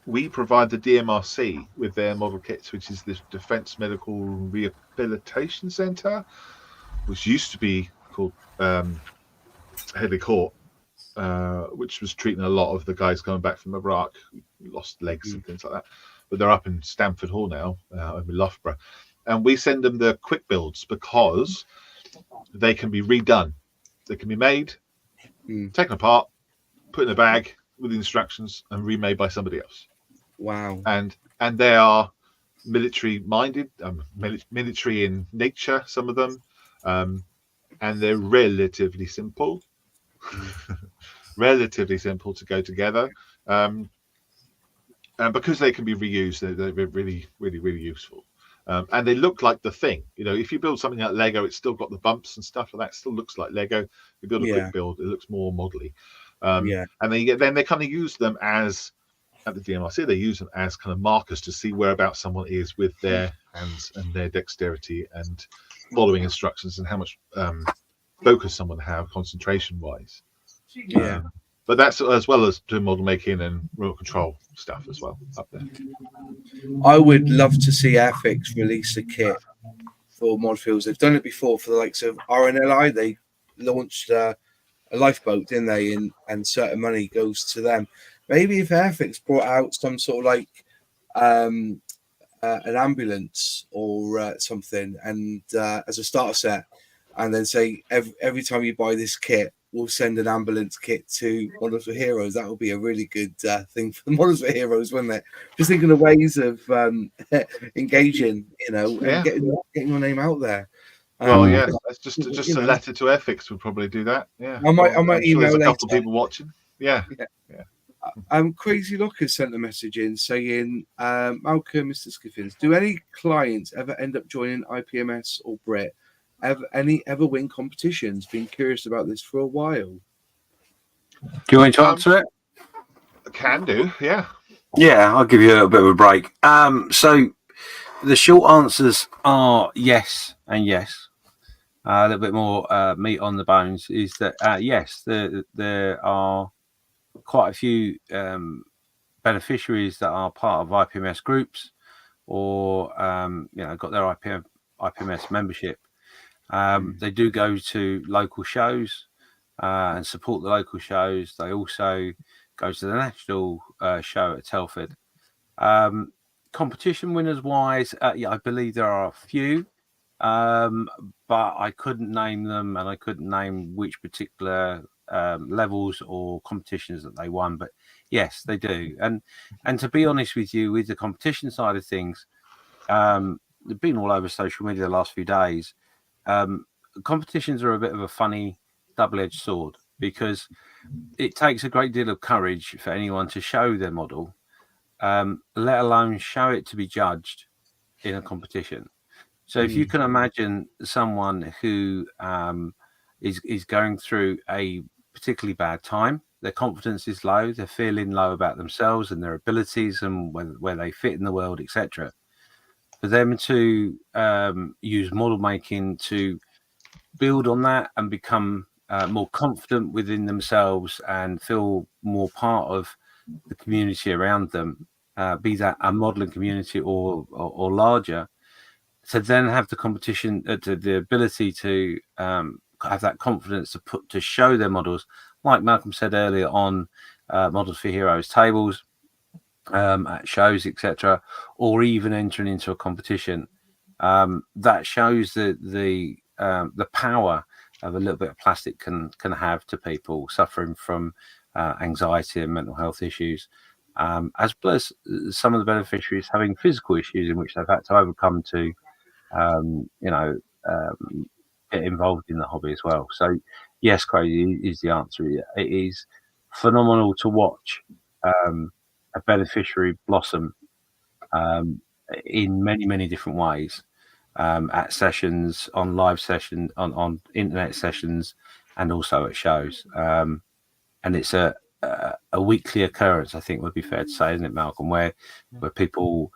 we provide the DMRC with their model kits, which is the Defence Medical Rehabilitation Centre, which used to be called Headley Court, which was treating a lot of the guys coming back from Iraq who lost legs and things like that. But they're up in Stamford Hall now, over Loughborough. And we send them the quick builds because they can be redone. They can be made, taken apart, put in a bag with instructions and remade by somebody else. Wow. And they are military minded, military in nature, some of them, and they're relatively simple to go together, and because they can be reused, they're really, really, really useful. And they look like the thing. If you build something like Lego, it's still got the bumps and stuff like that. It still looks like Lego. You build a quick build, it looks more modelly. And then they kind of use them as, at the DMRC, they use them as kind of markers to see whereabouts someone is with their hands and their dexterity and following instructions and how much focus someone have concentration wise. But that's as well as doing model making and remote control stuff as well up there. I would love to see Airfix release a kit for Modfields. They've done it before for the likes of RNLI. They launched a lifeboat, didn't they? And certain money goes to them. Maybe if Airfix brought out some sort of like an ambulance or something, and as a starter set, and then say every time you buy this kit, we'll send an ambulance kit to Models for Heroes. That would be a really good thing for Models for Heroes, wouldn't it? Just thinking of ways of engaging, and getting your name out there. That's just a letter to Airfix would probably do that. Yeah, I might I'm sure email there's a later. couple of people watching. Yeah. Crazy Locker sent a message in saying, Malcolm, Mr. Skiffins, do any clients ever end up joining IPMS or Brit? Ever win competitions? Been curious about this for a while. Do you want me to answer it? Can do, yeah. Yeah, I'll give you a little bit of a break. So the short answers are yes and yes. A little bit more meat on the bones is that yes, there are quite a few beneficiaries that are part of IPMS groups or got their IPMS membership. They do go to local shows and support the local shows. They also go to the national show at Telford. Competition winners wise, I believe there are a few, but I couldn't name them, and I couldn't name which particular levels or competitions that they won. But yes, they do. And to be honest with you, with the competition side of things, they've been all over social media the last few days. Competitions are a bit of a funny double-edged sword because it takes a great deal of courage for anyone to show their model, let alone show it to be judged in a competition. So if you can imagine someone who is going through a particularly bad time, their confidence is low, they're feeling low about themselves and their abilities and where they fit in the world, etc. For them to use model making to build on that and become more confident within themselves and feel more part of the community around them, be that a modeling community or larger, to then have the competition, to the ability to have that confidence to show their models, like Malcolm said earlier on Models for Heroes tables, at shows, etc., or even entering into a competition. That shows the power of a little bit of plastic can have to people suffering from anxiety and mental health issues, as well as some of the beneficiaries having physical issues in which they've had to overcome to get involved in the hobby as well. So yes, crazy is the answer. It is phenomenal to watch a beneficiary blossom in many different ways, at sessions, on live sessions, on internet sessions, and also at shows. And it's a weekly occurrence, I think would be fair to say, isn't it, Malcolm, where people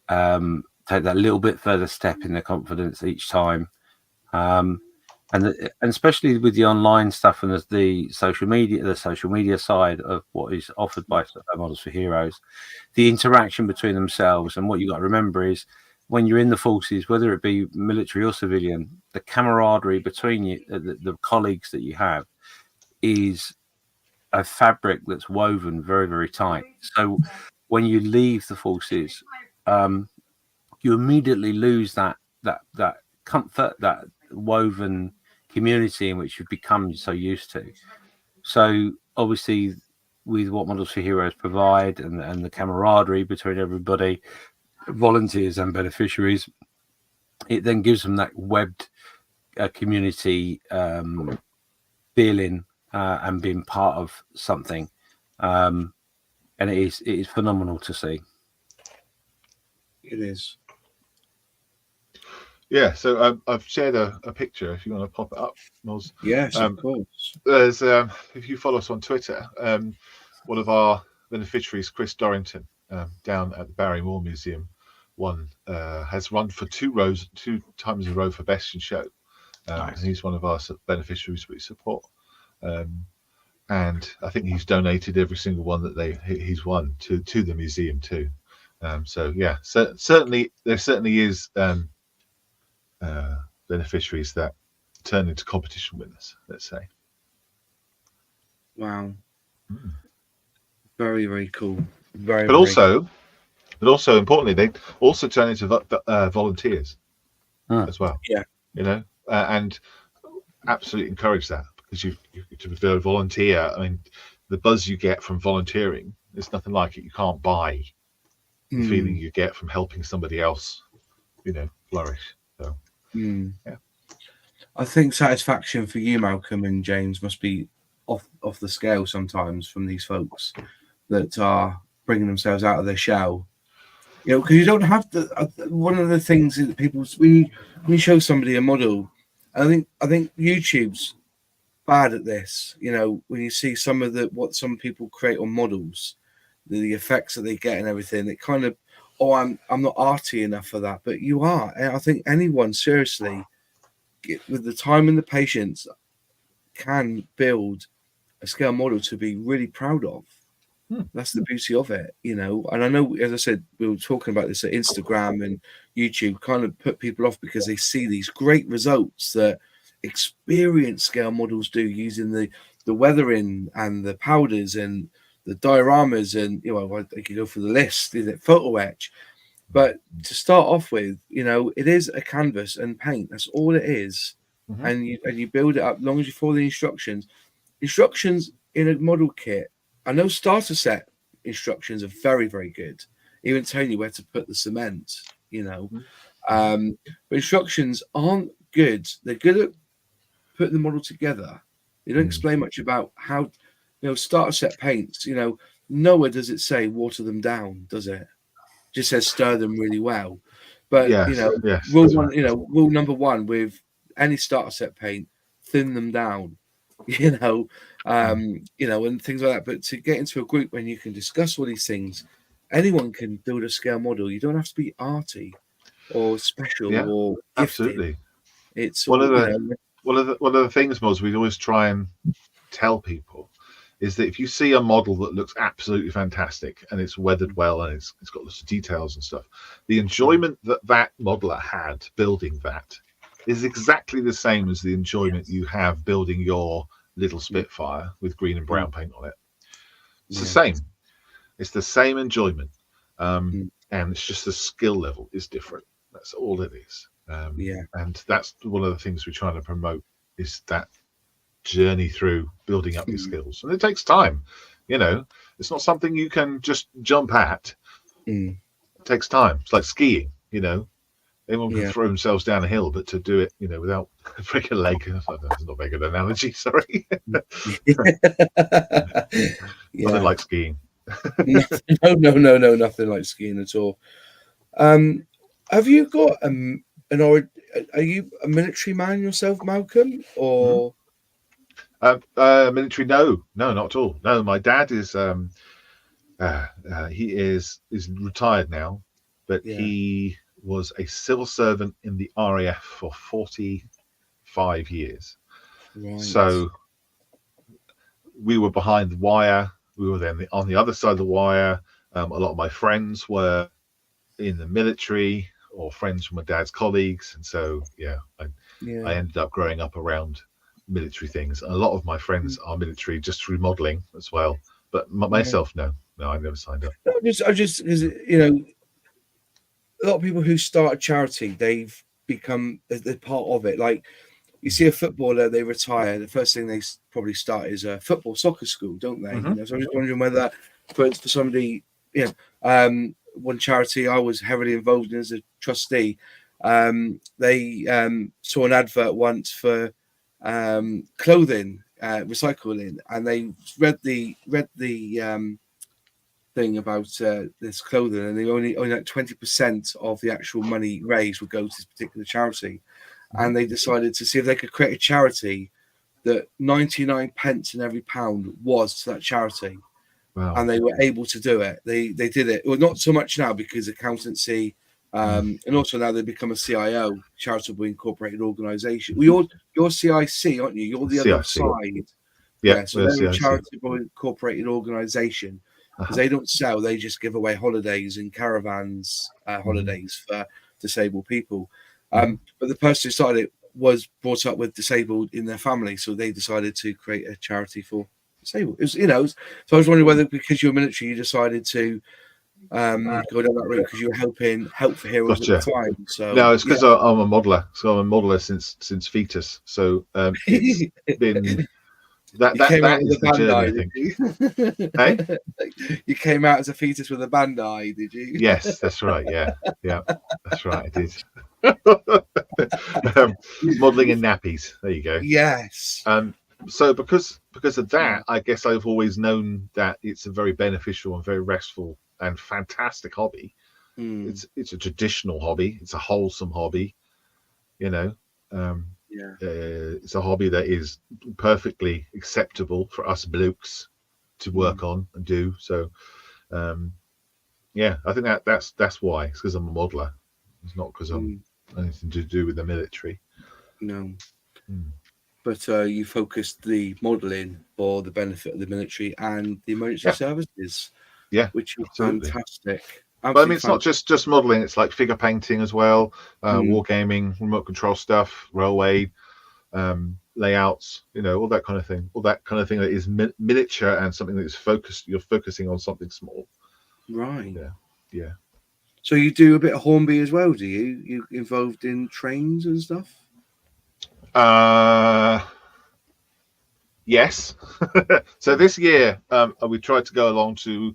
take that little bit further step in their confidence each time. And especially with the online stuff and the social media side of what is offered by Models for Heroes, the interaction between themselves. And what you got to remember is when you're in the forces, whether it be military or civilian, the camaraderie between you, the colleagues that you have, is a fabric that's woven very tight. So when you leave the forces, you immediately lose that comfort, that woven community in which you've become so used to. So obviously, with what Models for Heroes provide and the camaraderie between everybody, volunteers and beneficiaries, it then gives them that webbed community feeling and being part of something, and it is phenomenal to see. It is. Yeah, so I've shared a picture if you want to pop it up, Moz. Yes, of course. There's if you follow us on Twitter, one of our beneficiaries, Chris Dorrington, down at the Barrymore Museum, has run for two times in a row for Best in Show. Nice. And he's one of our beneficiaries we support. And I think he's donated every single one that he's won to the museum too. So yeah, certainly there is beneficiaries that turn into competition winners, let's say. Wow. Very cool. But also importantly, they also turn into volunteers as well. Yeah. And absolutely encourage that, because you to be a volunteer. I mean, the buzz you get from volunteering, there's nothing like it. You can't buy the feeling you get from helping somebody else, flourish. So yeah. I think satisfaction for you, Malcolm and James, must be off the scale sometimes from these folks that are bringing themselves out of their shell. You know, because you don't have to. One of the things that people, when you show somebody a model, I think YouTube's bad at this. You know, when you see some of what some people create on models, the effects that they get and everything, it kind of, I'm not arty enough for that, but you are. And I think anyone seriously, with the time and the patience, can build a scale model to be really proud of. That's the beauty of it, you know. And I know, as I said, we were talking about this at Instagram and YouTube, kind of put people off because they see these great results that experienced scale models do using the weathering and the powders and the dioramas, and you know, I could go for the list, is it photo etch? But to start off with, you know, it is a canvas and paint. That's all it is. And you build it up as long as you follow the instructions. Instructions in a model kit, I know starter set instructions are very, very good. Even telling you where to put the cement, you know. But instructions aren't good. They're good at putting the model together. They don't explain much about how, you know, starter set paints, you know, nowhere does it say water them down, does it? Just says stir them really well. But you know, rule number one with any starter set paint, thin them down. You know, and things like that. But to get into a group when you can discuss all these things, anyone can build a scale model. You don't have to be arty or special or gifted. Absolutely. It's one of the things, Moz, we always try and tell people is that if you see a model that looks absolutely fantastic and it's weathered well and it's got lots of details and stuff, the enjoyment that modeler had building that is exactly the same as the enjoyment you have building your little Spitfire with green and brown paint on it. It's the same. It's the same enjoyment. And it's just the skill level is different. That's all it is. And that's one of the things we're trying to promote is that journey through building up your skills. And it takes time. You know, it's not something you can just jump at. It takes time. It's like skiing, you know. Anyone can throw themselves down a hill, but to do it, you know, without breaking a leg, that's not a very good analogy, sorry. Nothing like skiing. No, nothing like skiing at all. Have you got are you a military man yourself, Malcolm, or military? No, not at all. No, my dad is he is retired now, but he was a civil servant in the RAF for 45 years. Right. So we were behind the wire. We were then on the other side of the wire. A lot of my friends were in the military or friends from my dad's colleagues. And so, I ended up growing up around military things. A lot of my friends are military just through modeling as well. But myself, no, I never signed up. I just, you know, a lot of people who start a charity, they've become they're part of it. Like you see a footballer, they retire. The first thing they probably start is a soccer school, don't they? You know, so I'm just wondering whether for somebody, one charity I was heavily involved in as a trustee, they saw an advert once for clothing recycling, and they read the thing about this clothing, and they only like 20% of the actual money raised would go to this particular charity, and they decided to see if they could create a charity that 99 pence in every pound was to that charity. Wow. And they were able to do it. They did it. Well, not so much now because accountancy, and also now they become a CIO, charitable incorporated organization. Well, you're CIC, aren't you? You're the other side. So they're a charitable incorporated organization. Because they don't sell, they just give away holidays and caravans, holidays for disabled people. But the person who started it was brought up with disabled in their family, so they decided to create a charity for disabled. It was, so I was wondering whether because you're military, you decided to go down that route because you were help for heroes at the time. So no, it's because I'm a modeler. So I'm a modeler since fetus. So it's been. That is the journey, I think. Hey? You came out as a fetus with a Bandai, did you? Yes, that's right. Yeah, that's right. I did. Modelling in nappies. There you go. Yes. So because of that, I guess I've always known that it's a very beneficial and very restful and fantastic hobby. It's a traditional hobby. It's a wholesome hobby. You know, it's a hobby that is perfectly acceptable for us blokes to work on and do. So, I think that's why. It's because I'm a modeler. It's not because I'm anything to do with the military. No. But you focused the modelling for the benefit of the military and the emergency services. Yeah, which is absolutely. Fantastic. But I mean, it's not just modelling. It's like figure painting as well, wargaming, remote control stuff, railway layouts. You know, all that kind of thing. All that kind of thing that is miniature and something that is focused. You're focusing on something small. Right. Yeah. So you do a bit of Hornby as well, do you? You involved in trains and stuff? Yes. So this year, we tried to go along to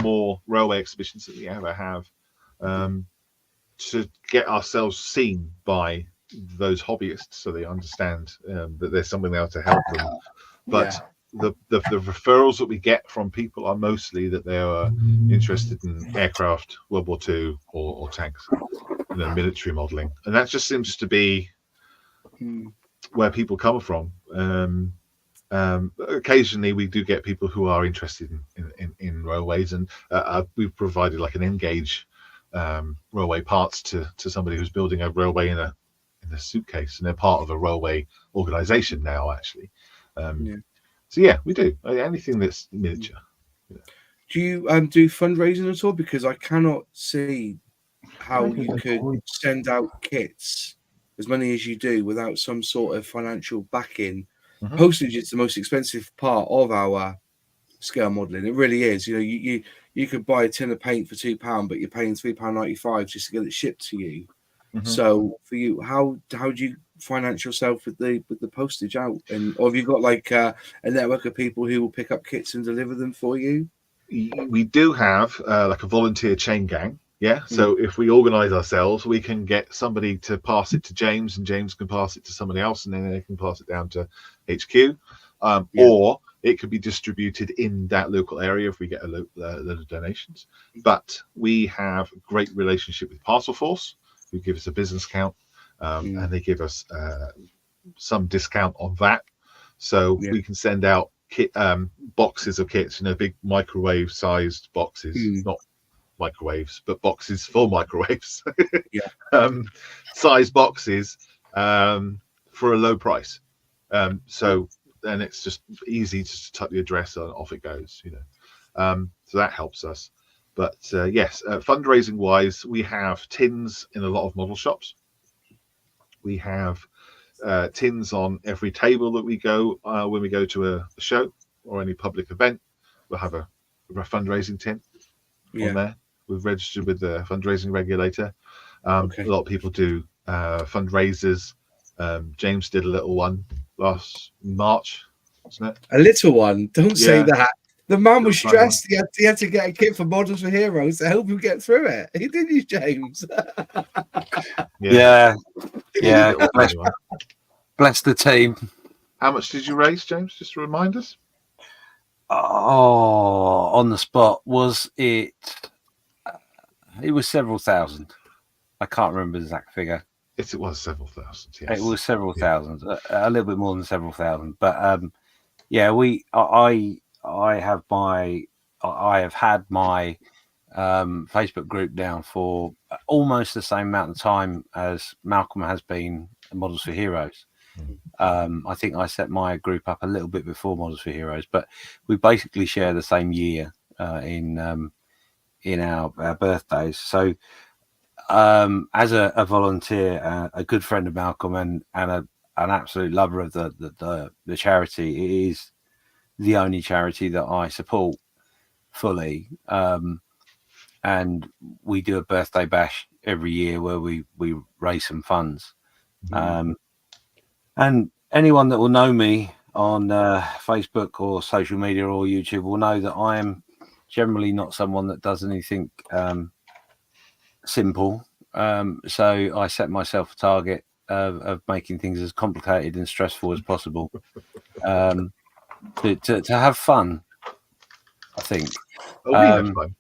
more railway exhibitions that we ever have, to get ourselves seen by those hobbyists, so they understand that there's something there to help them. But the referrals that we get from people are mostly that they are interested in aircraft, World War II, or tanks, military modelling, and that just seems to be where people come from. Occasionally we do get people who are interested in railways, and we've provided like an Engage railway parts to somebody who's building a railway in a suitcase, and they're part of a railway organization now, actually. So we do anything that's miniature. Do you do fundraising at all? Because I cannot see how you could send out kits as many as you do without some sort of financial backing. Postage is the most expensive part of our scale modelling. It really is. You could buy a tin of paint for £2, but you're paying £3.95 just to get it shipped to you. So for you, how do you finance yourself with the postage out? Or have you got like a network of people who will pick up kits and deliver them for you? We do have like a volunteer chain gang. So if we organize ourselves, we can get somebody to pass it to James, and James can pass it to somebody else, and then they can pass it down to HQ, or it could be distributed in that local area if we get a lot of donations. But we have a great relationship with Parcel Force, who give us a business account, and they give us some discount on that, so we can send out boxes of kits, big microwave sized boxes, not microwaves, but boxes for microwaves, size boxes, for a low price. So then it's just easy to type the address and off it goes, so that helps us. But yes, fundraising wise, we have tins in a lot of model shops. We have tins on every table that we go when we go to a show or any public event. We'll have a fundraising tin on there. We've registered with the fundraising regulator. A lot of people do fundraisers. James did a little one last March, wasn't it? A little one? Don't say that. The man was stressed. He had to get a kit for Models for Heroes to help him get through it. He did, you, James. Bless the team. How much did you raise, James? Just to remind us. Oh, on the spot, was it? It was several thousand. I can't remember the exact figure. It was several thousand. Yes. It was several thousand, a little bit more than several thousand. But I have had my Facebook group down for almost the same amount of time as Malcolm has been Models for Heroes. I think I set my group up a little bit before Models for Heroes, but we basically share the same year in our birthdays. So as a volunteer, a good friend of Malcolm, and an absolute lover of the charity, it is the only charity that I support fully. And we do a birthday bash every year where we raise some funds. And anyone that will know me on Facebook or social media or YouTube will know that I am generally not someone that does anything simple. So I set myself a target of making things as complicated and stressful as possible. To have fun, I think. Oh, we had fun.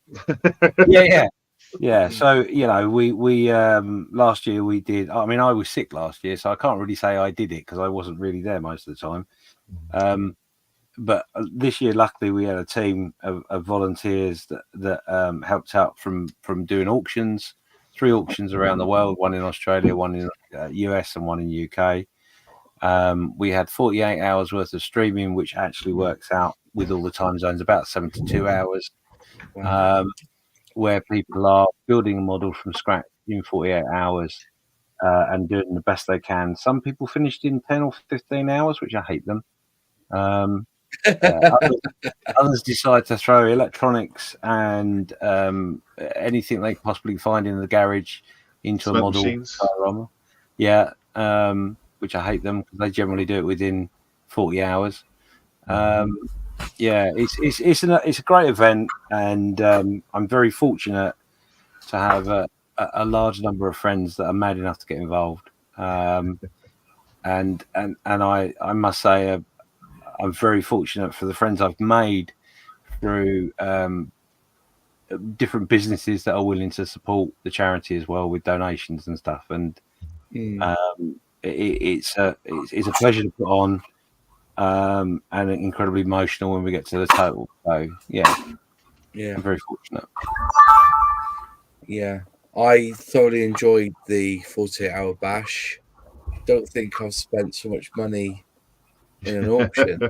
Yeah. So we last year we did. I mean, I was sick last year, so I can't really say I did it because I wasn't really there most of the time. But this year, luckily, we had a team of volunteers that helped out from doing auctions, 3 auctions around the world, one in Australia, one in US, and one in UK. We had 48 hours worth of streaming, which actually works out with all the time zones about 72 hours, where people are building a model from scratch in 48 hours and doing the best they can. Some people finished in 10 or 15 hours, which I hate them. Others decide to throw electronics and anything they possibly find in the garage into Smoke a model machines. diorama. Which I hate them because they generally do it within 40 hours. It's a great event, and I'm very fortunate to have a large number of friends that are mad enough to get involved. And I must say I'm very fortunate for the friends I've made through different businesses that are willing to support the charity as well with donations and stuff. And it's a pleasure to put on, and incredibly emotional when we get to the total. So yeah, I'm very fortunate. Yeah, I thoroughly enjoyed the 48-hour bash. Don't think I've spent so much money in an auction.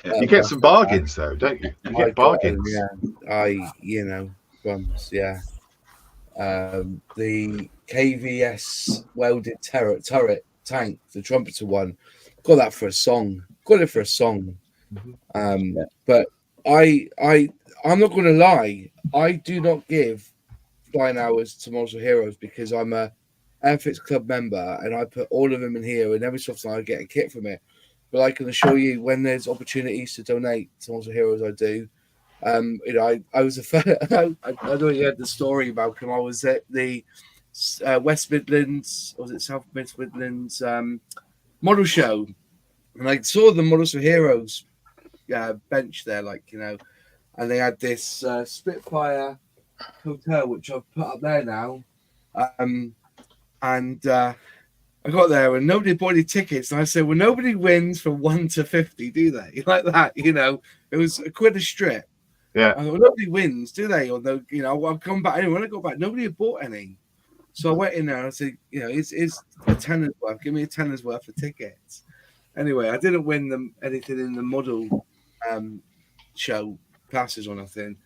You get some bargains though, don't you? You get bargains. Bums, yeah. The KVS welded turret tank, the trumpeter one, got that for a song. Got it for a song. But I'm not going to lie. I do not give flying hours to Models for Heroes because I'm a Airfix Club member and I put all of them in here, and every so often I get a kit from it. But I can assure you, when there's opportunities to donate to Models for Heroes, I do. I was I know you heard the story, Malcolm. I was at the West Midlands, or was it South Midlands model show, and I saw the Models for Heroes bench there, and they had this Spitfire hotel, which I've put up there now, and I got there and nobody bought any tickets, and I said, well, nobody wins from 1 to 50, do they? Like that, it was a quid a strip. Yeah. I thought, nobody wins, do they? Or I'll come back anyway. When I got back, nobody had bought any. So I went in there and I said, it's a tenner's worth. Give me a tenner's worth of tickets. Anyway, I didn't win them anything in the model show classes or nothing.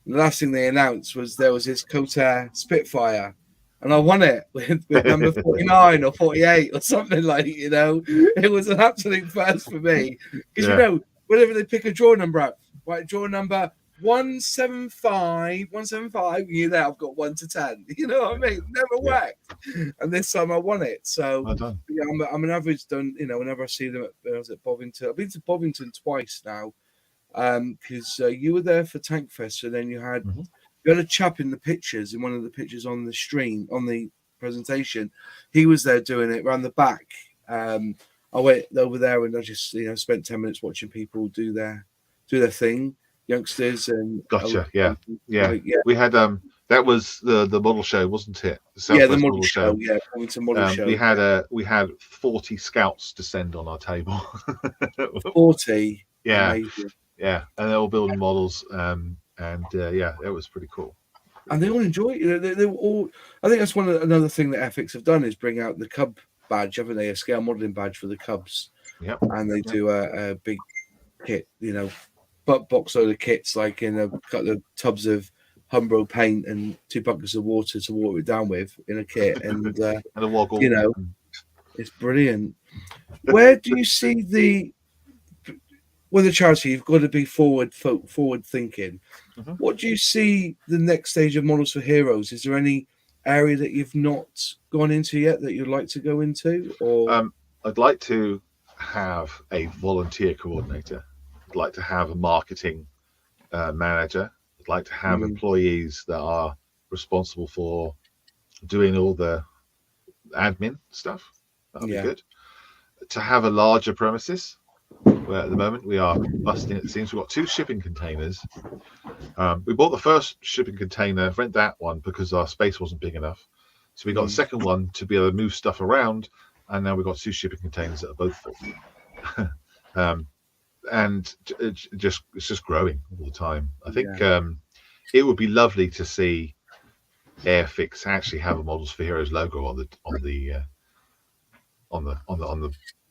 And the last thing they announced was there was this Cotair Spitfire, and I won it with number 49 or 48 or something It was an absolute first for me because whenever they pick a draw number up, right, draw number 175, there I've got 1 to 10. You know what I mean? Never worked. And this time I won it. So I'm an average done. Whenever I see them I was at Bovington. I've been to Bovington twice now, because you were there for Tank Fest, so then you had a chap in the pictures, in one of the pictures on the stream on the presentation. He was there doing it around the back. I went over there and I just spent 10 minutes watching people do their thing. Youngsters and gotcha. Yeah. We had that was the model show, wasn't it? The model show. Yeah, model show. We had 40 scouts descend on our table. 40. Yeah. Amazing. Yeah, and they're all building models. It was pretty cool. And they all enjoy it. They were all. I think that's another thing that Airfix have done is bring out the Cub badge, haven't they? A scale modeling badge for the Cubs. Yep. And they do a big kit, box load of kits, like in a couple of tubs of Humbro paint and 2 buckets of water to water it down with in a kit, and and a woggle. It's brilliant. Where do you see with a charity? You've got to be forward thinking. What do you see the next stage of Models for Heroes? Is there any area that you've not gone into yet that you'd like to go into? Or I'd like to have a volunteer coordinator. I'd like to have a marketing manager. I'd like to have employees that are responsible for doing all the admin stuff. That'll be Yeah. good. To have a larger premises, where at the moment we are busting at the seams. We've got 2 shipping containers. We bought the first shipping container, rent that one because our space wasn't big enough. So we got the second one to be able to move stuff around, and now we've got 2 shipping containers that are both full. And it's just growing all the time. I think it would be lovely to see Airfix actually have a Models for Heroes logo on the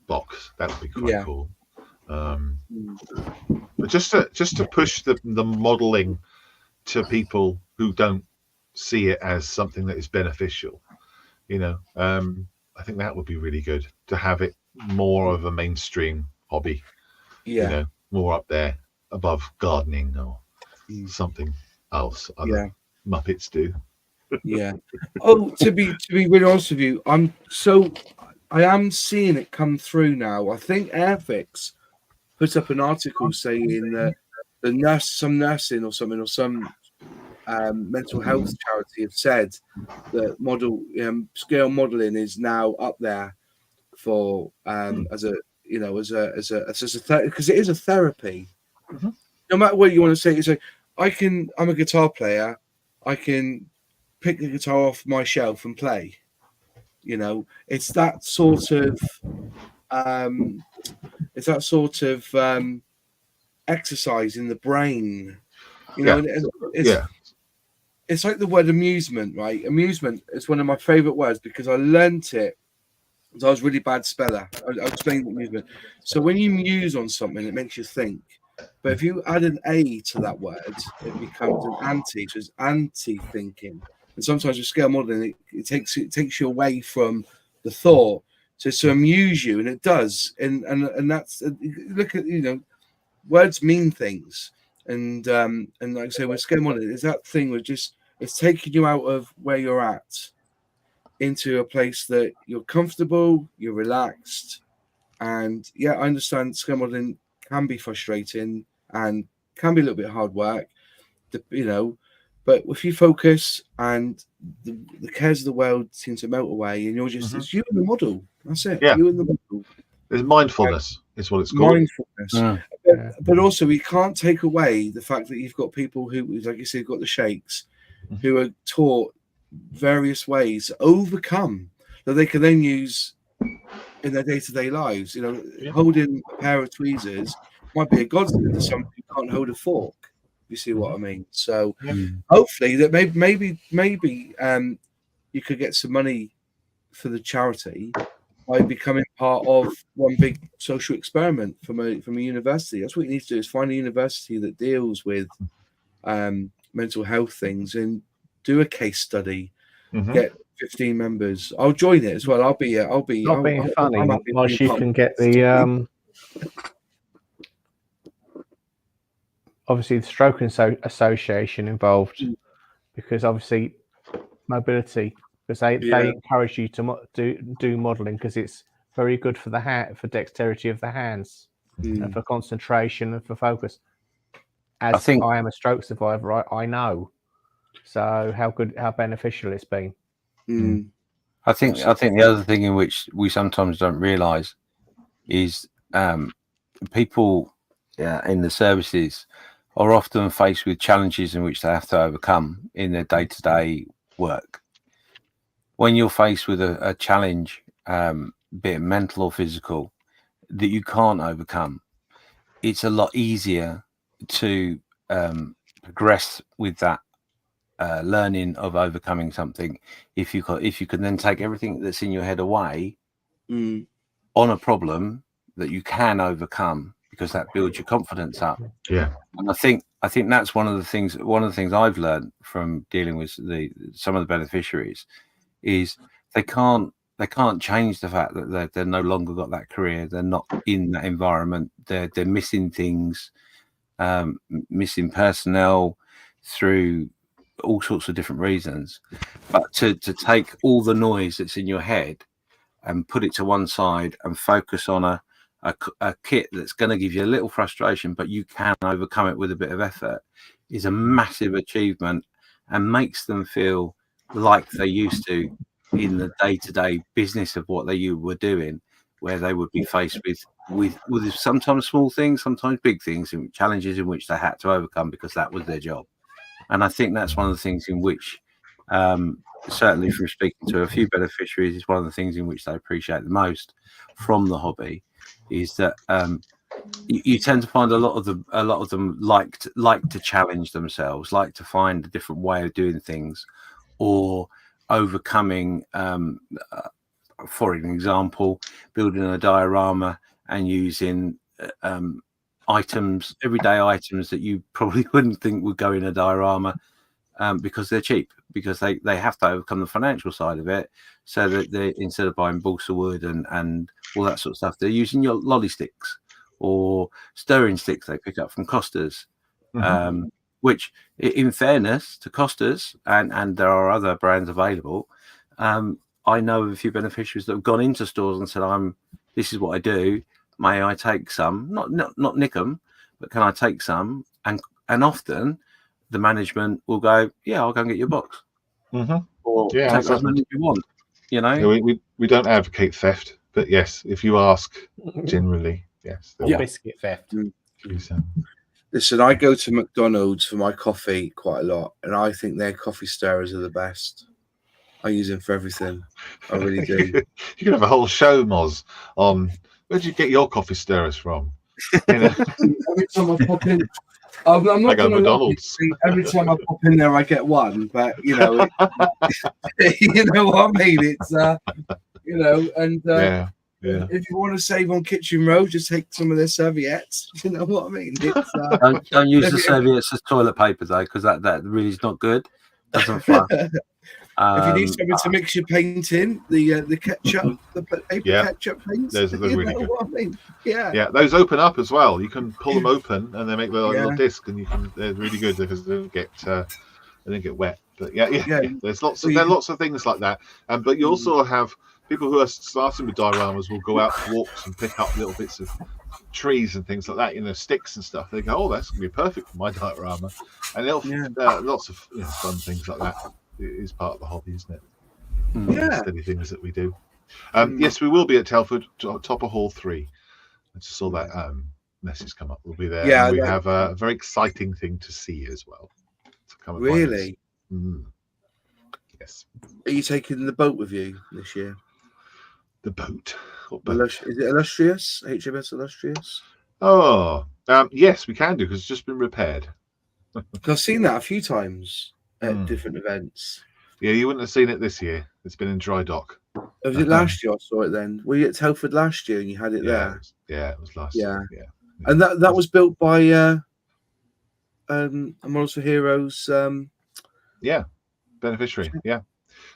box. That would be quite cool. But just to push the modeling to people who don't see it as something that is beneficial, I think that would be really good to have it more of a mainstream hobby. More up there above gardening or something else other Muppets do. To be really honest with you, I am seeing it come through now. I think Airfix put up an article saying that some nursing or some mental health charity have said that scale modeling is now up there for because it is a therapy. No matter what you want to say, it's like I'm a guitar player. I can pick the guitar off my shelf and play. It's that sort of exercise in the brain. It's like the word amusement, right? Amusement is one of my favorite words because I learnt it. I was a really bad speller. I'll explain amusement. So when you muse on something, it makes you think. But if you add an A to that word, it becomes an anti. So it's anti-thinking. And sometimes with scale modeling, it takes you away from the thought. So it's to amuse you, and it does. And that's look at words mean things. And like I say, with scale modeling, it's that thing where it's taking you out of where you're at into a place that you're comfortable, you're relaxed, and I understand scale modeling can be frustrating and can be a little bit hard work, but if you focus and the cares of the world seem to melt away, and you're just it's you and the model. That's it. Yeah. You and the model. There's mindfulness is what it's called. Mindfulness. But also we can't take away the fact that you've got people who, like you said, got the sheikhs who are taught various ways to overcome that they can then use in their day-to-day lives. Holding a pair of tweezers might be a godsend to someone who can't hold a fork. You see what I mean? So hopefully that maybe you could get some money for the charity by becoming part of one big social experiment from a university. That's what you need to do, is find a university that deals with mental health things and do a case study. Get 15 members. I'll join it as well. I'll be Not being funny, whilst you can get the obviously the Stroke Association involved, because obviously mobility, because they encourage you to do modelling because it's very good for the for dexterity of the hands and for concentration and for focus. I am a stroke survivor, I know. So how beneficial it's been. I think the other thing in which we sometimes don't realise is people in the services are often faced with challenges in which they have to overcome in their day-to-day work. When you're faced with a challenge, be it mental or physical, that you can't overcome, it's a lot easier to progress with that learning of overcoming something if you can then take everything that's in your head away on a problem that you can overcome, because that builds your confidence up. And I think that's one of the things I've learned from dealing with some of the beneficiaries is they can't change the fact that they're no longer got that career, they're not in that environment, they're missing things, missing personnel through all sorts of different reasons. But to take all the noise that's in your head and put it to one side and focus on a kit that's going to give you a little frustration, but you can overcome it with a bit of effort, is a massive achievement and makes them feel like they used to in the day-to-day business of what they were doing, where they would be faced with sometimes small things, sometimes big things, and challenges in which they had to overcome because that was their job. And I think that's one of the things in which, certainly from speaking to a few beneficiaries, is one of the things in which they appreciate the most from the hobby, is that you tend to find a lot of them like to challenge themselves, like to find a different way of doing things, or overcoming. For an example, building a diorama and using everyday items that you probably wouldn't think would go in a diorama, because they're cheap, because they have to overcome the financial side of it, so that they, instead of buying balsa wood and all that sort of stuff, they're using your lolly sticks or stirring sticks they pick up from Costa's. Which, in fairness to Costa's, and there are other brands available, I know of a few beneficiaries that have gone into stores and said, this is what I do. May I take some? Not nick them, but can I take some? And often the management will go, yeah, I'll go and get your box. Or take as many as you want. You know, we don't advocate theft, but yes, if you ask, generally, yes. Biscuit theft. Listen, I go to McDonald's for my coffee quite a lot, and I think their coffee stirrers are the best. I use them for everything. I really do. You could have a whole show, Moz, on where'd you get your coffee stirrers from? You know? Every time I pop in, I'm not going to McDonald's. Every time I pop in there, I get one. But you know, you know what I mean. It's you know, and if you want to save on kitchen roll, just take some of their serviettes. You know what I mean. It's, don't use the serviettes as toilet paper though, because that really is not good. Doesn't flush. If you need something to mix your paint in, the ketchup, the paper ketchup paints, those are really good. I mean? Yeah, those open up as well. You can pull them open and they make the little disc, and they're really good because they don't get wet. But there's lots of things like that. But you also have people who are starting with dioramas will go out for walks and pick up little bits of trees and things like that, you know, sticks and stuff. They go, oh, that's gonna be perfect for my diorama, and lots of fun things like that. It is part of the hobby, isn't it? Steady things that we do. Yes, we will be at Telford, top of Hall 3. I just saw that message come up. We'll be there. Yeah, and we have a very exciting thing to see as well. So come and really? Yes. Are you taking the boat with you this year? The boat? What boat? Is it Illustrious? HMS Illustrious? Oh, yes, we can do, because it's just been repaired. I've seen that a few times at different events. Yeah, you wouldn't have seen it this year. It's been in dry dock. Was it last year I saw it then? Were you at Telford last year and you had it there? It was last year. Yeah. And that was built by Models for Heroes. Beneficiary. Yeah.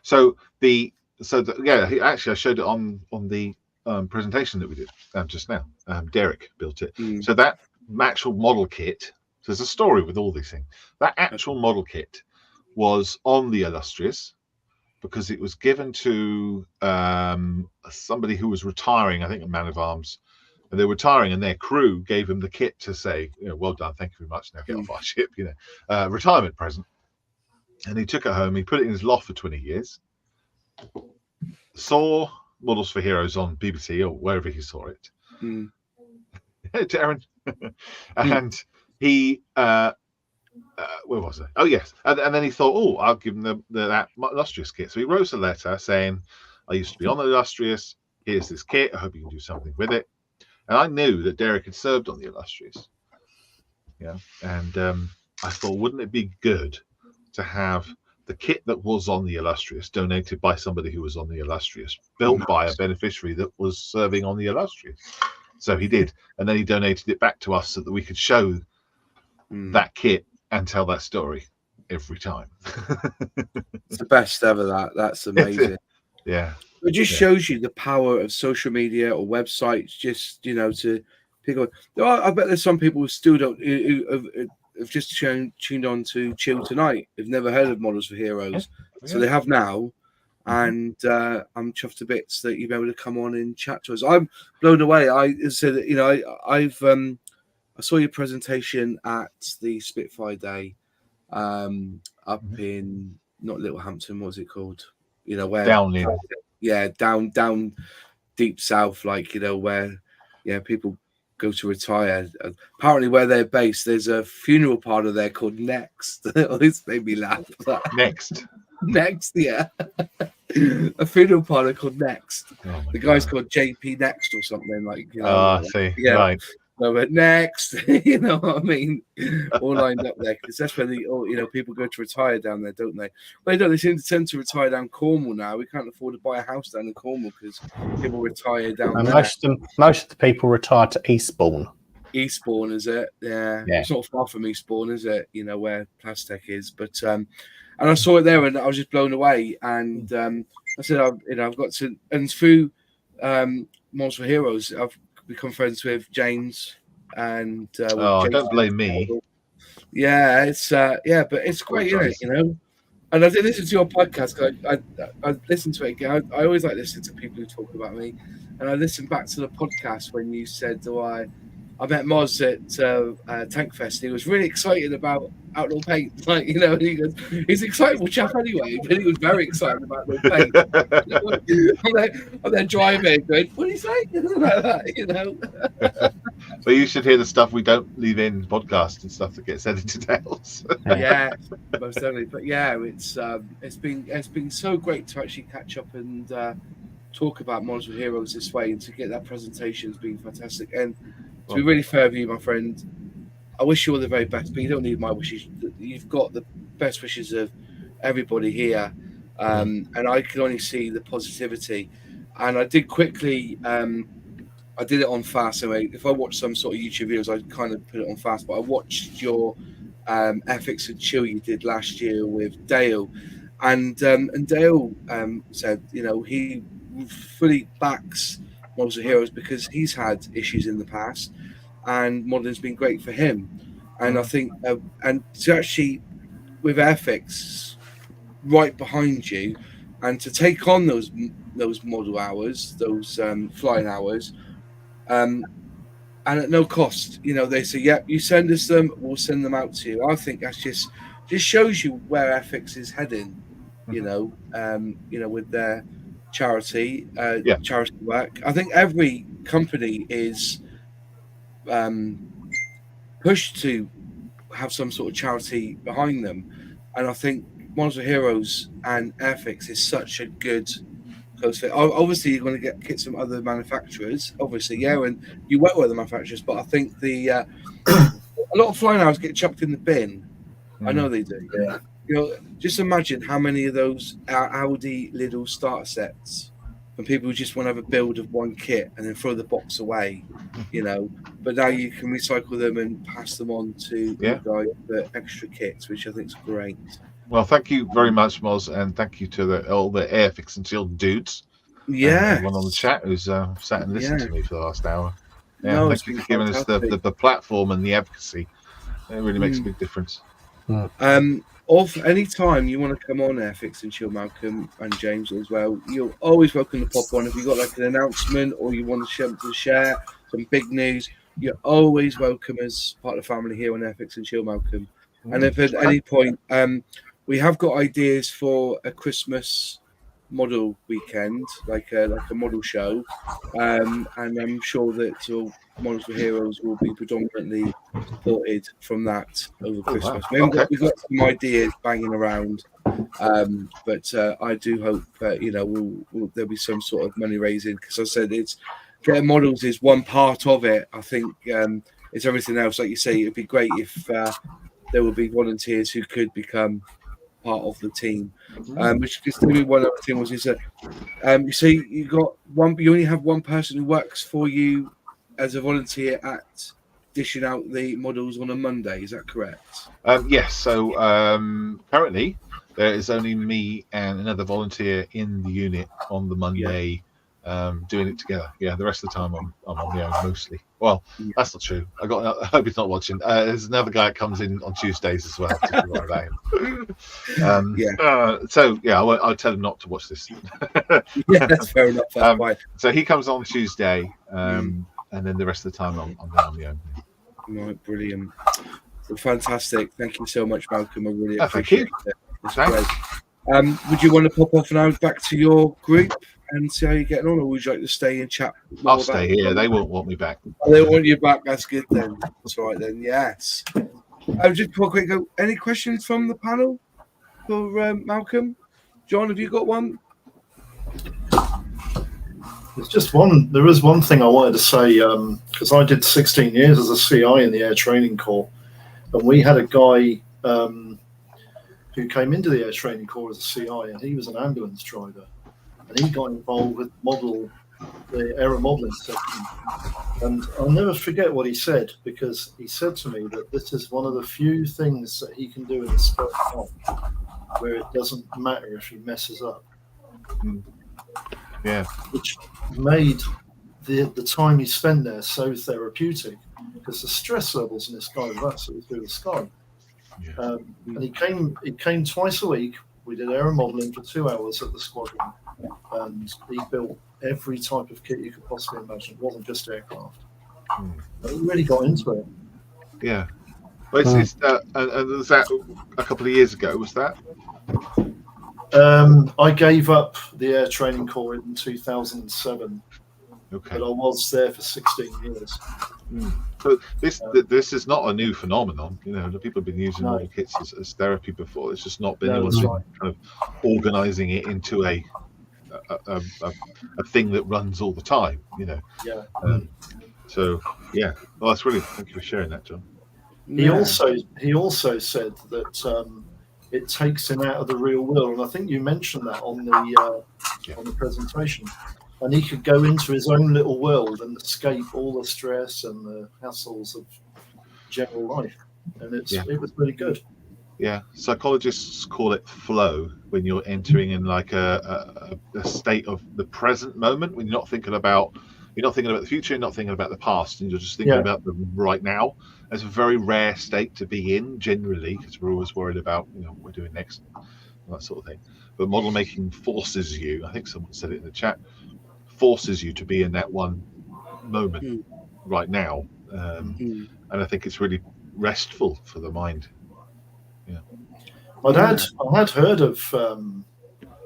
So actually I showed it on the presentation that we did just now. Derek built it. So that actual model kit. So there's a story with all these things. That actual model kit was on the Illustrious because it was given to somebody who was retiring, I think a man of arms, and they were retiring, and their crew gave him the kit to say, well done, thank you very much, now get off our ship, retirement present. And he took it home, he put it in his loft for 20 years, saw Models for Heroes on BBC or wherever he saw it. Darren. And he where was it? Oh yes, and then he thought, I'll give him that Illustrious kit. So he wrote a letter saying, I used to be on the Illustrious, here's this kit, I hope you can do something with it. And I knew that Derek had served on the Illustrious, and I thought, wouldn't it be good to have the kit that was on the Illustrious donated by somebody who was on the Illustrious, built by a beneficiary that was serving on the Illustrious. So he did, and then he donated it back to us so that we could show that kit and tell that story every time. It's the best ever. That's amazing. Yeah, it just shows you the power of social media or websites. Just to pick up. I bet there's some people who still don't who have just tuned on to Chill Tonight. They've never heard of Models for Heroes, so they have now. And I'm chuffed to bits that you'll be able to come on and chat to us. I'm blown away. I said, I saw your presentation at the Spitfire Day up in not Littlehampton. What was it called? you know, where Down in. down deep south, like, you know, where people go to retire. Apparently, where they're based, there's a funeral parlor there called Next. This made me laugh. Next, yeah. A funeral parlor called Next. Oh The guy's called JP Next or something, like, you know. I see. Yeah. Right. No, but Next, you know what I mean? All lined up there, because that's where people go to retire down there, don't they? Well, they don't. They seem to tend to retire down Cornwall now. We can't afford to buy a house down in Cornwall because people retire down And there. most of the people retire to Eastbourne. Eastbourne, is it? Yeah. It's not far from Eastbourne, is it? You know, where Plastech is. But and I saw it there and I was just blown away. And I said, I've got to, and through Models for Heroes, I've become friends with James and don't blame me. Yeah, it's but it's great, isn't it? You know. And I did listen to your podcast. I listened to it again. I always like listening to people who talk about me, and I listened back to the podcast when you said, I met Moz at Tank Fest. And he was really excited about Outlaw Paint. Like, you know, and he goes, he's an excitable chap anyway, but he was very excited about Outlaw Paint. I'm there driving, going, what did he say? Like that, you know. But you should hear the stuff we don't leave in podcasts and stuff that gets edited out. Yeah, most certainly. But yeah, it's been so great to actually catch up and talk about Models for Heroes this way, and to get that presentation has been fantastic. And to be really fair with you, my friend, I wish you all the very best, but you don't need my wishes. You've got the best wishes of everybody here, and I can only see the positivity. And I did quickly, I did it on fast. So if I watch some sort of YouTube videos, I kind of put it on fast. But I watched your Airfix and Chill you did last year with Dale, and Dale said, you know, he fully backs Models of Heroes because he's had issues in the past, and modeling's been great for him. And I think, and to actually with Airfix right behind you, and to take on those model hours, those flying hours, and at no cost. You know, they say, "Yep, you send us them, we'll send them out to you." I think that's just shows you where Airfix is heading. You know, with their charity work. I think every company is pushed to have some sort of charity behind them, and I think Models of Heroes and Airfix is such a good close fit. Obviously, you're going to get kits from other manufacturers, obviously, and you work with the manufacturers, but I think a lot of flying hours get chucked in the bin. I know they do. Yeah. You know, just imagine how many of those Audi Lidl starter sets from people who just want to have a build of one kit and then throw the box away, you know. But now you can recycle them and pass them on to the guys for extra kits, which I think is great. Well, thank you very much, Moz, and thank you to all the Airfix and Chill dudes. Yeah, everyone on the chat who's sat and listened to me for the last hour. Yeah, no, thank you for giving us the platform and the advocacy. It really makes a big difference. Of any time you want to come on Airfix and Chill, Malcolm and James as well, you're always welcome to pop on. If you've got like an announcement or you want to share some big news, you're always welcome as part of the family here on Airfix and Chill, Malcolm. And if at any point, we have got ideas for a Christmas model weekend, like a model show, and I'm sure that Models for Heroes will be predominantly supported from that over Christmas. We've got some ideas banging around, but I do hope there'll be some sort of money raising, because I said it's getting models is one part of it. I think it's everything else. Like you say, it'd be great if there would be volunteers who could become part of the team. Which just me one other thing was you say you only have one person who works for you as a volunteer at dishing out the models on a Monday. Is that correct? Yes. So currently there is only me and another volunteer in the unit on the Monday, doing it together. Yeah, the rest of the time I'm on my own mostly. Well, that's not true. I hope he's not watching. There's another guy that comes in on Tuesdays as well. About him. I'll tell him not to watch this. Yeah, that's fair enough. That's fine. So he comes on Tuesday, and then the rest of the time I'm on my own. Right, brilliant. Well, fantastic. Thank you so much, Malcolm. I really appreciate it. It's great. Would you want to pop off now back to your group and see how you're getting on, or would you like to stay and chat more I'll stay here. They won't want me back. They want you back. That's good then. That's right then. Yes. Just real quick. Any questions from the panel for Malcolm? John, have you got one? There's just one. There is one thing I wanted to say because I did 16 years as a CI in the Air Training Corps, and we had a guy who came into the Air Training Corps as a CI, and he was an ambulance driver, and he got involved with the aero modelling section. And I'll never forget what he said, because he said to me that this is one of the few things that he can do in a spare time where it doesn't matter if he messes up. Yeah. Which made the time he spent there so therapeutic, because the stress levels in this guy were absolutely through the sky. Yeah. And he came twice a week. We did aero modelling for 2 hours at the squadron, and he built every type of kit you could possibly imagine. It wasn't just aircraft. But he really got into it. Yeah. Well, was that a couple of years ago? Was that? I gave up the Air Training Corps in 2007. Okay. But I was there for 16 years. So this is not a new phenomenon. You know, the people have been using model kits as therapy before. It's just not been kind of organising it into a thing that runs all the time. You know. Yeah. So yeah, well, that's brilliant. Thank you for sharing that, John. He also said that it takes him out of the real world, and I think you mentioned that on the presentation. And he could go into his own little world and escape all the stress and the hassles of general life, and it was really good. Yeah, psychologists call it flow, when you're entering in like a state of the present moment, when you're not thinking about the future, you're not thinking about the past, and you're just thinking about the right now. It's a very rare state to be in generally, because we're always worried about what we're doing next, that sort of thing. But model making forces you, I think someone said it in the chat, forces you to be in that one moment right now, and I think it's really restful for the mind. Yeah, I had heard of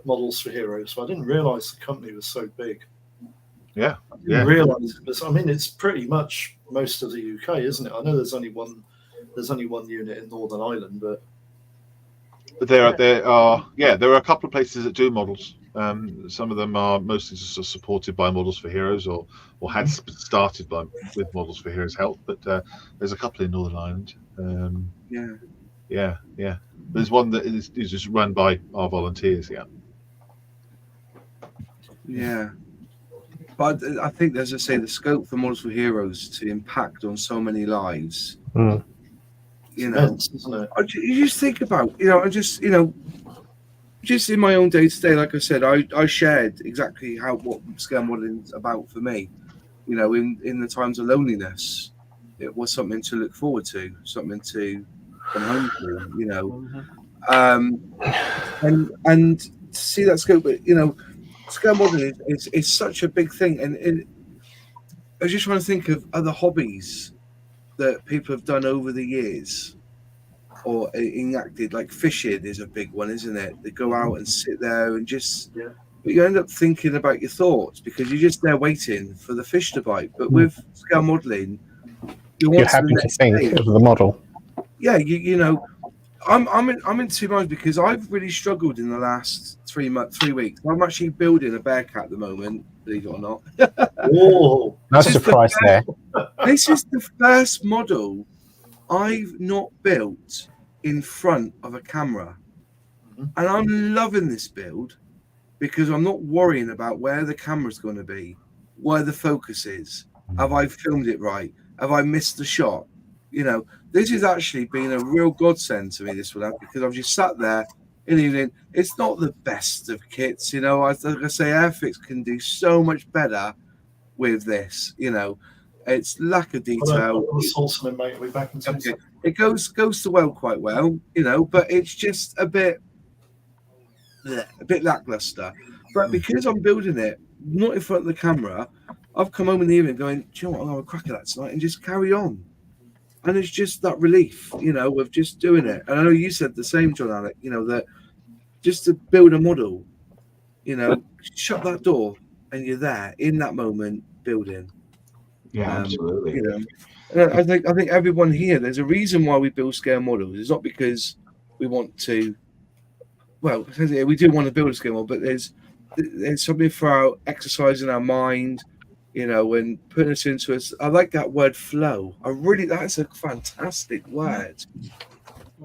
Models for Heroes, so I didn't realise the company was so big. Yeah, I didn't realise it was. I mean, it's pretty much most of the UK, isn't it? I know there's only one unit in Northern Ireland, but there are a couple of places that do models. Some of them are mostly just supported by Models for Heroes, or had started with Models for Heroes help. But there's a couple in Northern Ireland. Yeah. There's one that is just run by our volunteers. Yeah. But I think, as I say, the scope for Models for Heroes to impact on so many lives. You know, isn't it? You just think about, just in my own day to day, like I said, I shared exactly what scale modeling is about for me. In the times of loneliness, it was something to look forward to, something to come home to. And to see that scope, scale modeling is such a big thing. And I was just trying to think of other hobbies that people have done over the years or enacted, like fishing is a big one, isn't it? They go out and sit there and just, but you end up thinking about your thoughts because you're just there waiting for the fish to bite. But with scale modeling, you're happy to think of the model. Yeah, I'm in two minds because I've really struggled in the last 3 weeks. I'm actually building a Bearcat at the moment, believe it or not. Whoa, no surprise there. This is the first model I've not built in front of a camera. And I'm loving this build because I'm not worrying about where the camera's going to be, where the focus is. Have I filmed it right? Have I missed the shot? This has actually been a real godsend to me, this one, because I've just sat there in the evening. It's not the best of kits, like I say, Airfix can do so much better with this, It's lack of detail. Mate. We're back in It goes to well quite well, but it's just a bit lackluster. But because I'm building it not in front of the camera, I've come home in the evening going, do you know what, I'm going to crack at that tonight and just carry on. And it's just that relief, of just doing it. And I know you said the same, John Alec, that just to build a model. Shut that door and you're there in that moment building. Yeah, absolutely. And I think everyone here, there's a reason why we build scale models. It's not because we want to. Well, we do want to build a scale model, but there's something for our exercising our mind, and putting us into us. I like that word flow. That's a fantastic word.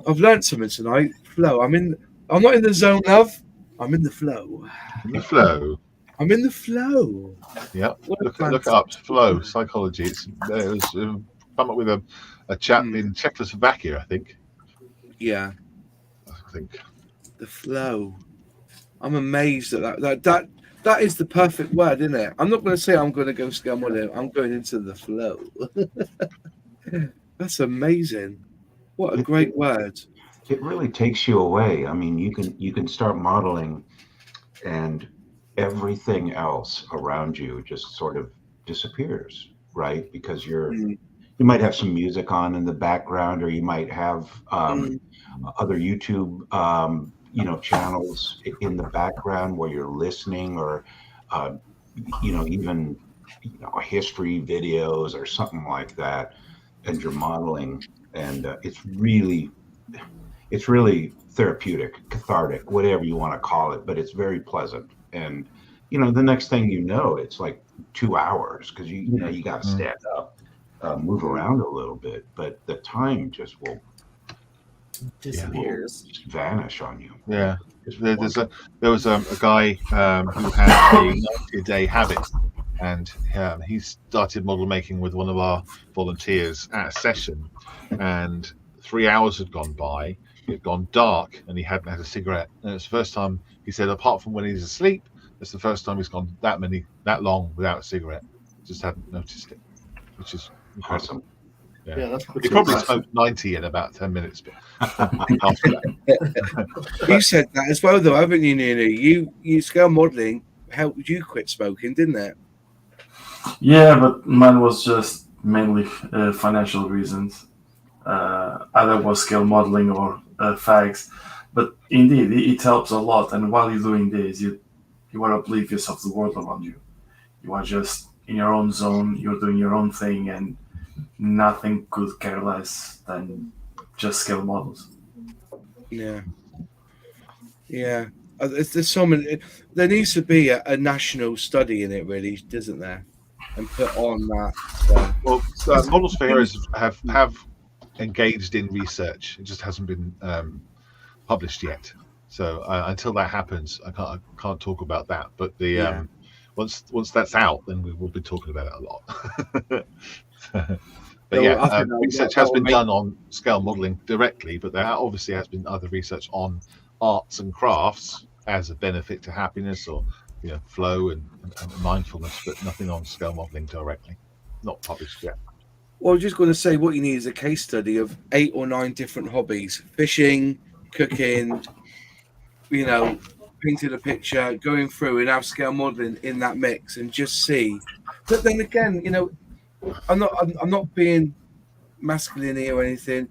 I've learned something tonight. Flow. I'm not in the zone, love. I'm in the flow. The flow. I'm in the flow. Yeah. Look up flow psychology. It was come up with a chap in Czechoslovakia, I think. Yeah. I think. The flow. I'm amazed at that. That is the perfect word, isn't it? I'm not going to say I'm going to go scale modeling. I'm going into the flow. That's amazing. What a great word. It really takes you away. I mean, you can start modeling, and everything else around you just sort of disappears, right? Because you might have some music on in the background, or you might have other YouTube channels in the background where you're listening, or even history videos or something like that, and you're modeling, and it's really therapeutic, cathartic, whatever you want to call it, but it's very pleasant. And the next thing you know, it's like 2 hours, because you got to stand up, move around a little bit, but the time just will disappears, just vanish on you. Yeah, there was a guy who had a 90-day habit, and he started model making with one of our volunteers at a session, and 3 hours had gone by. It had gone dark, and he hadn't had a cigarette. And it's the first time, he said, apart from when he's asleep, it's the first time he's gone that long without a cigarette. Just hadn't noticed it, which is incredible. Awesome. Yeah, that's He probably smoked 90 in about 10 minutes. But after that. You said that as well, though, haven't you, Nina? You scale modeling helped you quit smoking, didn't it? Yeah, but mine was just mainly financial reasons. Either was scale modeling or fags, but indeed it helps a lot. And while you're doing this, you are oblivious of the world around you. You are just in your own zone. You're doing your own thing, and nothing could care less than just scale models. Yeah. There's so many. There needs to be a national study in it, really, doesn't there? And put on that. Well, Models for Heroes have engaged in research. It just hasn't been published yet. So until that happens, I can't talk about that. But once that's out, then we will be talking about it a lot. But research has been done on scale modeling directly, but there obviously has been other research on arts and crafts as a benefit to happiness or flow and mindfulness, but nothing on scale modeling directly. Not published yet. Well, I was just going to say, what you need is a case study of 8 or 9 different hobbies: fishing, cooking, painting a picture, going through and have scale modeling in that mix, and just see. But then again, I'm not being masculine here or anything.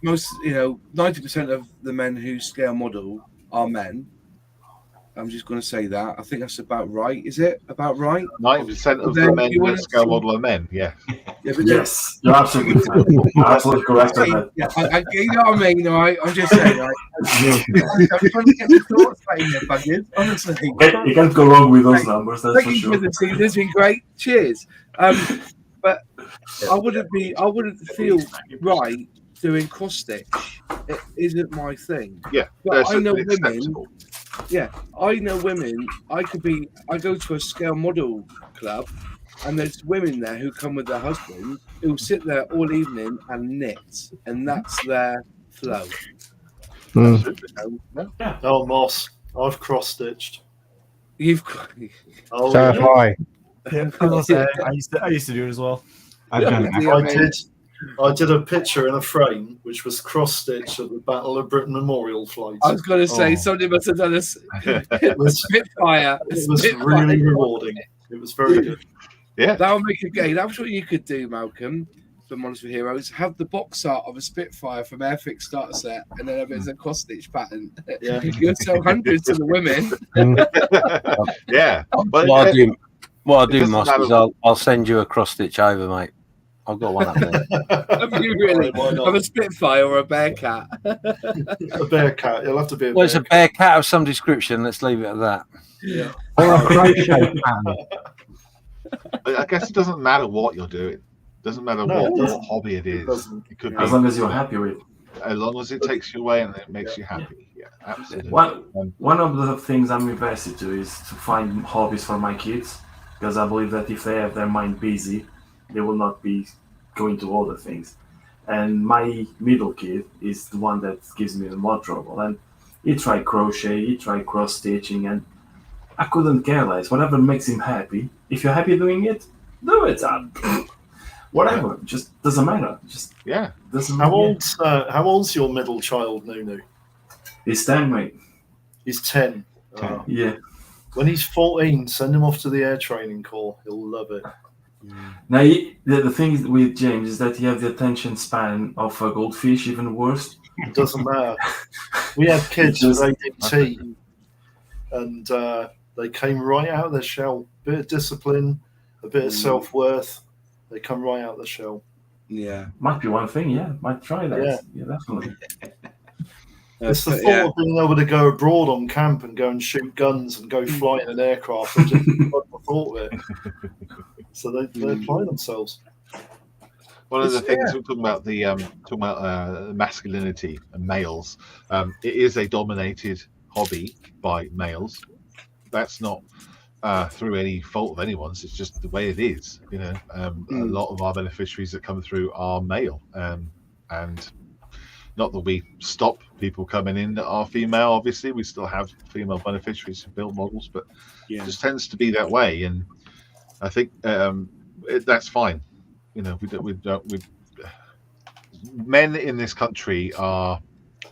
Most, 90% of the men who scale model are men. I'm just going to say that. I think that's about right. Is it about right? 90% of the men who scale model are men. Yeah. Yes, you're absolutely correct on that. Yeah, you know what I mean, all right? I'm just saying. Right? I'm trying to get the thoughts back in there, buggers. Honestly, you can't go wrong with those numbers. That's for sure. This has been great. Cheers. But I wouldn't feel right doing cross stitch. It isn't my thing. Yeah, but I know women. Yeah, I know women. I go to a scale model club, and there's women there who come with their husband who sit there all evening and knit, and that's their flow. Oh, Moss, I've cross stitched. You've Oh, so have I. Yeah, I used to do it as well. I've done that. I did a picture in a frame which was cross stitched at the Battle of Britain Memorial flight. I was going to say somebody must have done a Spitfire. It was really rewarding. It was very good. Yeah, that'll make a game. That's what you could do, Malcolm. for Models for Heroes, have the box art of a Spitfire from Airfix starter set, and then have it as a cross stitch pattern. Yeah. You'll sell hundreds to the women. Yeah. But What I'll do, doesn't Moss, is matter. I'll send you a cross stitch over, mate. I've got one up there. Have you really? Why not? Of a Spitfire or a Bearcat? A bear cat. It'll have to be a Well, it's bear a bear cat of some description. Let's leave it at that. Yeah. Or a crochet pattern. I guess it doesn't matter what you're doing. It doesn't matter No, it what doesn't. hobby it is. doesn't. It could As be long as you're happy with it. as long as it takes you away and it makes you happy. Yeah, absolutely. One of the things I'm invested to is to find hobbies for my kids, because I believe that if they have their mind busy, they will not be going to other things. And my middle kid is the one that gives me the more trouble. And he tried crochet, he tried cross stitching, and I couldn't care less. Whatever makes him happy. If you're happy doing it, do it. Whatever, just doesn't matter. Just Yeah. doesn't. How old's your middle child, Nunu? It's 10, mate. He's 10. 10. Yeah. When he's 14, send him off to the air training corps. He'll love it. Now, the thing with James is that he has the attention span of a goldfish, even worse. It doesn't matter. We had kids with ADT, and they came right out of their shell. Bit of discipline, a bit of self-worth. They come right out of the shell. Yeah. Might be one thing, yeah. Might try that. Yeah. Yeah, definitely. It's the thought of being able to go abroad on camp and go and shoot guns and go fly in an aircraft. I just love the thought of it. So they apply themselves. One of the things we're talking about masculinity and males. It is a dominated hobby by males. That's not through any fault of anyone's. It's just the way it is. You know, a lot of our beneficiaries that come through are male, and not that we stop people coming in that are female. Obviously, we still have female beneficiaries who build models, but it just tends to be that way. And I think that's fine. You know, men in this country are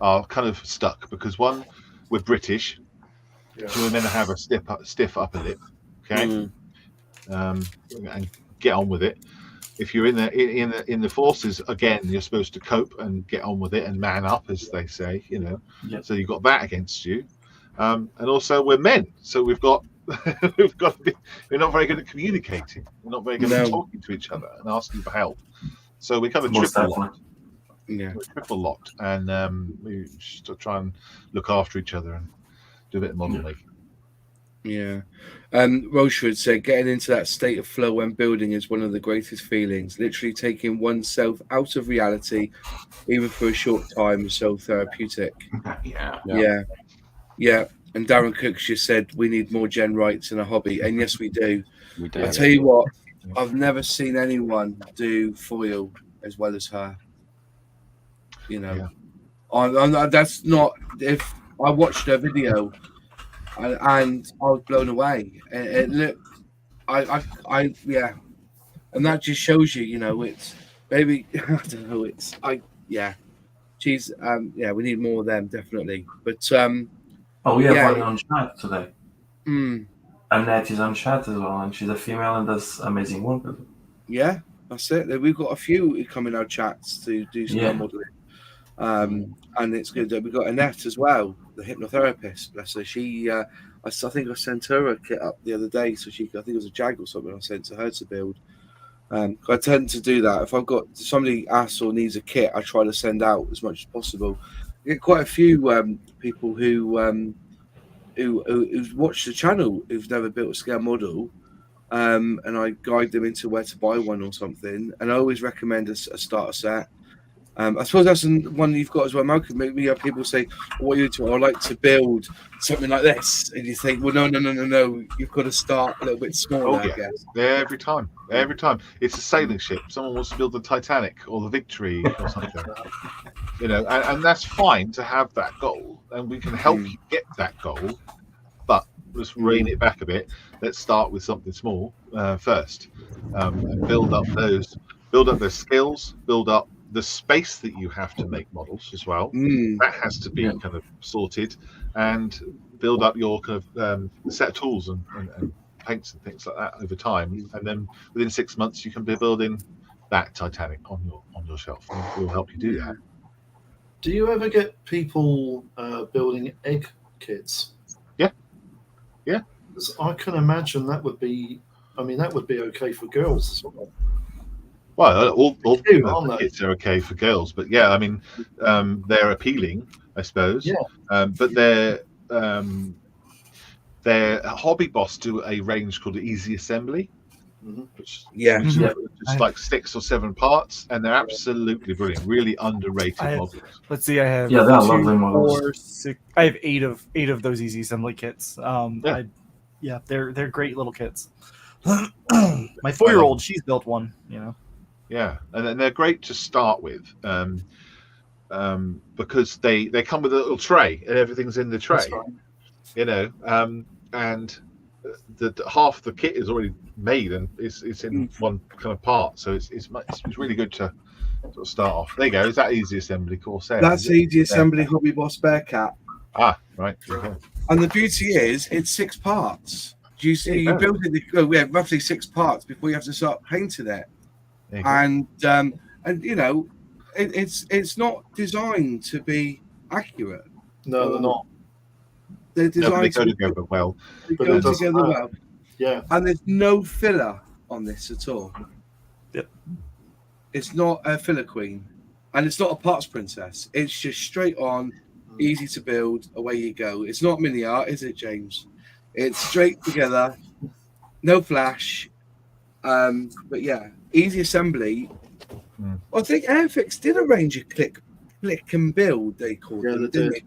kind of stuck because one, we're British, so we're meant to have a stiff upper lip, okay, and get on with it. If you're in the forces, again, you're supposed to cope and get on with it and man up, as they say, you know. Yeah. So you've got that against you, and also we're men, so we've got we're not very good at communicating. We're not very good at talking to each other and asking for help. So we kind of triple locked. Yeah, we're triple locked, and we should try and look after each other and do a bit of model making. Yeah. Rochford said getting into that state of flow when building is one of the greatest feelings. Literally taking oneself out of reality, even for a short time, is so therapeutic. Yeah. And Darren Cooks just said we need more gen rights in a hobby, and yes, we do. We do. I tell you what, I've never seen anyone do foil as well as her. You know, that's not. If I watched her video, and I was blown away. It looked, and that just shows you, you know, it's maybe I don't know. She's we need more of them definitely. But we have one on chat today. Annette is on chat as well, and she's a female and does amazing work. Yeah, that's it. We've got a few who come in our chats to do some modelling. And it's good that we've got Annette as well, the hypnotherapist. Bless her. She, I think I sent her a kit up the other day, so I think it was a Jag or something I sent to her to build. I tend to do that. If I've got somebody asks or needs a kit, I try to send out as much as possible. I get quite a few people who've watched the channel who've never built a scale model, and I guide them into where to buy one or something. And I always recommend a starter set. I suppose that's one you've got as well, Malcolm. Maybe people say, "What are you doing?" I'd like to build something like this, and you think, "Well, no. You've got to start a little bit smaller." I guess. Every time, it's a sailing ship. Someone wants to build the Titanic or the Victory or something, you know, and that's fine to have that goal, and we can help you get that goal. But let's rein it back a bit. Let's start with something small first, and build up their skills, build up the space that you have to make models as well. That has to be kind of sorted, and build up your kind of set of tools and paints and things like that over time. And then within 6 months, you can be building that Titanic on your shelf. We'll help you do that. Do you ever get people building egg kits? Yeah. Yeah. 'Cause I can imagine that would be. I mean, that would be okay for girls as well. Well, all cute, aren't they? kits are okay for girls, but yeah, I mean, they're appealing, I suppose. Yeah. But their Hobby Boss do a range called Easy Assembly, which is just like 6 or 7 parts, and they're absolutely brilliant, really underrated models. Let's see, I have Yeah, they're lovely models. 4, 6. I have eight of those easy assembly kits. They're great little kits. My 4-year-old, she's built one. Yeah, and they're great to start with, because they come with a little tray, and everything's in the tray. Right. And the half the kit is already made, and it's in one kind of part, so it's really good to sort of start off. There you go. Is that Easy Assembly Corsair? That's Easy Assembly Hobby Boss Bearcat. Ah, right. Okay. And the beauty is, it's 6 parts. Do you see? You build it. We have roughly 6 parts before you have to start painting it. And it's not designed to be accurate. No, they're not. They're designed they go together well. They go together well. Yeah. And there's no filler on this at all. Yep. It's not a filler queen, and it's not a parts princess. It's just straight on, easy to build. Away you go. It's not mini art, is it, James? It's straight together, no flash. But yeah, Easy Assembly. I think Airfix did arrange a click and build. They called them, didn't they?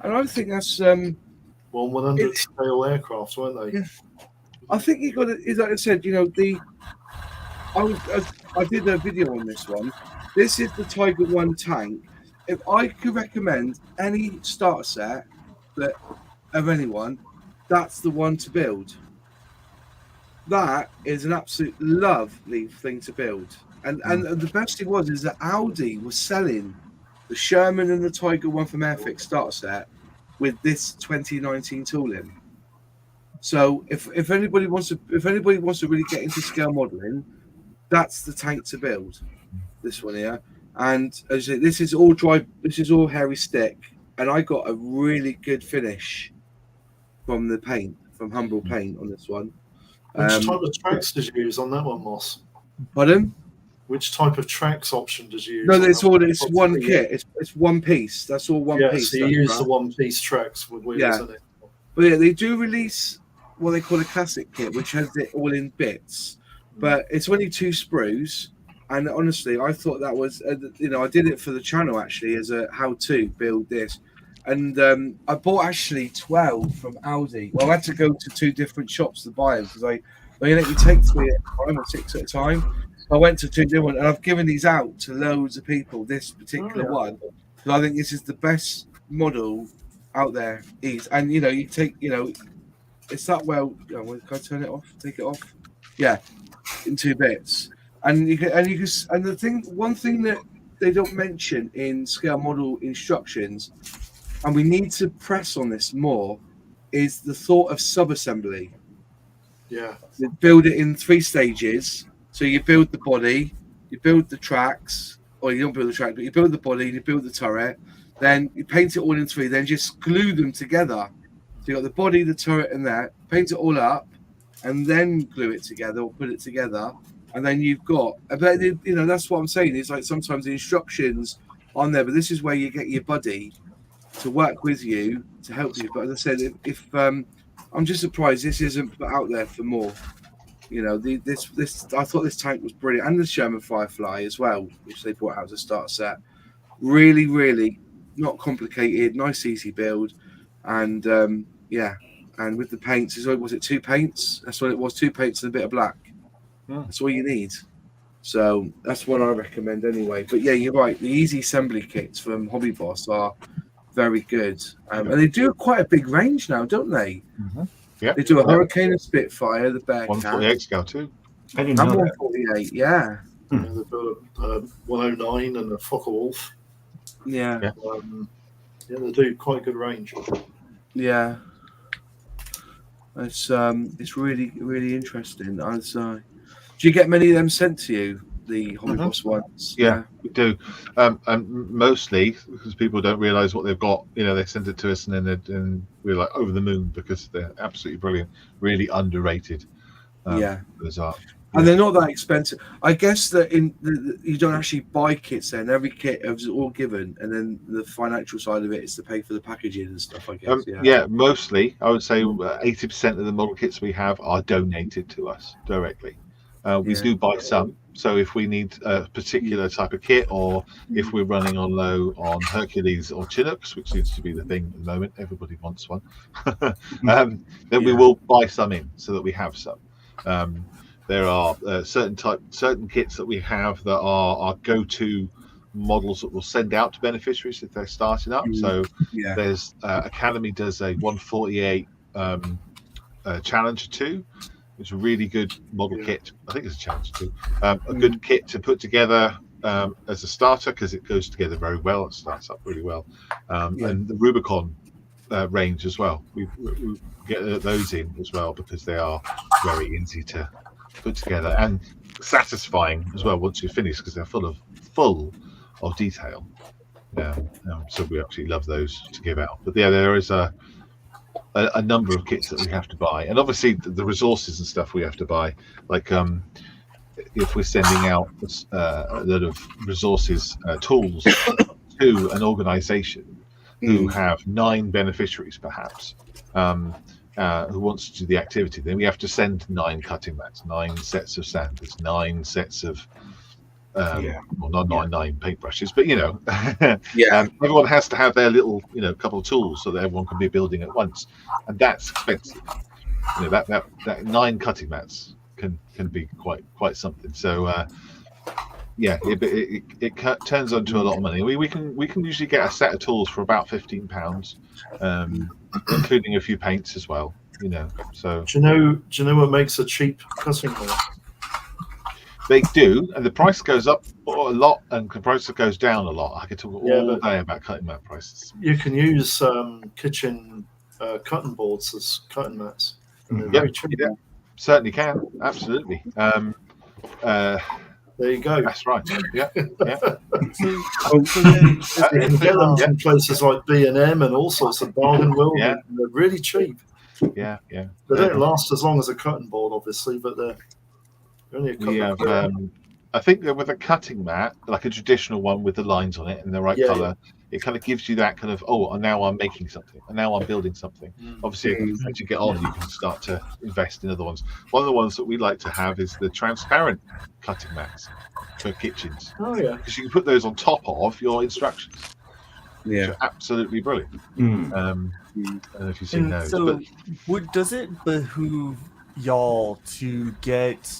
And I think that's 100 scale aircraft, weren't they? Yeah. I think you got it. Like I said, I did a video on this one. This is the Tiger 1 tank. If I could recommend any starter set of anyone, that's the one to build. That is an absolute lovely thing to build. And the best thing is that Audi was selling the Sherman and the Tiger 1 from Airfix starter set with this 2019 tooling. So if anybody wants to really get into scale modeling, that's the tank to build. This one here. And as I say, this is all hairy stick, and I got a really good finish from the paint, from Humble Paint on this one. Which type of tracks did you use on that one, Moss? Pardon? Which type of tracks option did you use? No, it's one kit. It's one piece. That's all one piece. So you use the one piece tracks with wheels in it. But yeah, they do release what they call a classic kit, which has it all in bits. But it's only 2 sprues. And honestly, I thought that was, I did it for the channel actually as a how to build this. And I bought actually 12 from Audi. Well, I had to go to 2 different shops to buy them because they let you take 3 at a time or 6 at a time. I went to 2 different, and I've given these out to loads of people. This particular one, because I think this is the best model out there. And you take, it's that well. Can I turn it off? Take it off? Yeah, in 2 bits. And one thing that they don't mention in scale model instructions, and we need to press on this more, is the thought of sub-assembly. Yeah. You build it in 3 stages. So you build the body, you build the tracks, or you don't build the track, but you build the body, you build the turret, then you paint it all in 3, then just glue them together. So you got the body, the turret, and that, paint it all up, and then glue it together or put it together. And then you've got, that's what I'm saying. It's like sometimes the instructions on there, but this is where you get your buddy to work with you to help you. But as I said, if I'm just surprised this isn't put out there for more. This I thought this tank was brilliant, and the Sherman Firefly as well, which they brought out as a starter set. Really, really not complicated, nice, easy build, and and with the paints, was it 2 paints? That's what it was, 2 paints and a bit of black. That's all you need. So that's what I recommend anyway. But yeah, you're right. The Easy Assembly kits from Hobby Boss are very good, and they do quite a big range now, don't they? Mm-hmm. Yeah, they do a Hurricane, a Spitfire, the Bearcat, 148 scale too. And 148, yeah. They built a 109 and a Focke-Wulf. Yeah. They do quite a good range. Yeah. It's really, really interesting. Do you get many of them sent to you? the Hobby Boss ones. Yeah, we do, and mostly because people don't realise what they've got. They send it to us, and then we're like over the moon because they're absolutely brilliant, really underrated. Those are. And they're not that expensive. I guess that you don't actually buy kits then. Every kit is all given, and then the financial side of it is to pay for the packaging and stuff, I guess. Mostly. I would say 80% of the model kits we have are donated to us directly. We do buy some. So if we need a particular type of kit, or if we're running on low on Hercules or Chinooks, which seems to be the thing at the moment, everybody wants one, then we will buy some in so that we have some. There are certain kits that we have that are our go-to models that we'll send out to beneficiaries if they're starting up. So there's Academy does a 148 Challenger 2. It's a really good model kit. I think it's a Challenger 2. A good kit to put together as a starter because it goes together very well. It starts up really well. And the Rubicon range as well. We get those in as well because they are very easy to put together and satisfying as well once you're finished because they're full of detail. So we actually love those to give out. But there is a number of kits that we have to buy, and obviously the resources and stuff we have to buy. Like if we're sending out a lot of resources, tools to an organisation who have 9 beneficiaries, perhaps. Who wants to do the activity, then we have to send 9 cutting mats, 9 sets of sanders, 9 sets of well, not 9 paintbrushes, but everyone has to have their little couple of tools so that everyone can be building at once, and that's expensive. That 9 cutting mats can be quite something. So it turns into a lot of money. We can usually get a set of tools for about £15, including a few paints as well. So do you know what makes a cheap cutting mat? They do, and the price goes up a lot, and the price goes down a lot. I could talk all day about cutting mat prices. You can use kitchen cutting boards as cutting mats. Yeah, certainly can. Absolutely. There you go. That's right. Yeah. You can get them from places like B&M and all sorts of bargain will. Yeah. They're really cheap. Yeah. They don't last as long as a cutting board, obviously, but they're only a couple I think that with a cutting mat, like a traditional one with the lines on it and the right colour, it kind of gives you that kind of, and now I'm making something, and now I'm building something. Obviously, as you get on, you can start to invest in other ones. One of the ones that we like to have is the transparent cutting mats for kitchens. Oh, yeah. Because you can put those on top of your instructions. Yeah. Which are absolutely brilliant. I don't know if you've seen those. So, does it behoove y'all to get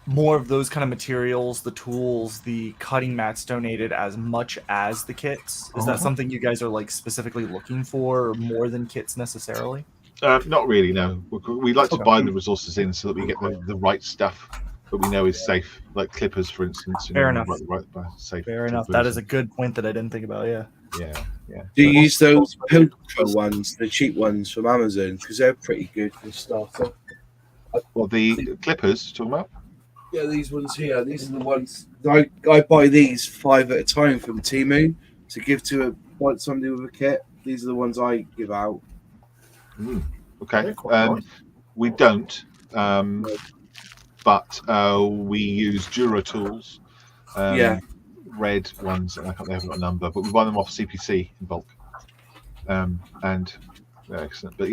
more of those kind of materials, the tools, the cutting mats donated as much as the kits? Is that something you guys are like specifically looking for, or more than kits necessarily? Not really, no. We like to buy the resources in so that we get the right stuff that we know is safe, like clippers, for instance. Fair enough. Safe. Fair enough. That is a good point that I didn't think about. Yeah. Do you use those Pilcro ones, the cheap ones from Amazon? Because they're pretty good for starter. Well, the clippers, talking about? Yeah, these ones here. These are the ones I buy these 5 at a time from Temu to give to somebody with a kit. These are the ones I give out. Okay. We don't, but we use Dura tools. Red ones. I can't. They haven't got a number, but we buy them off CPC in bulk. And they're excellent. But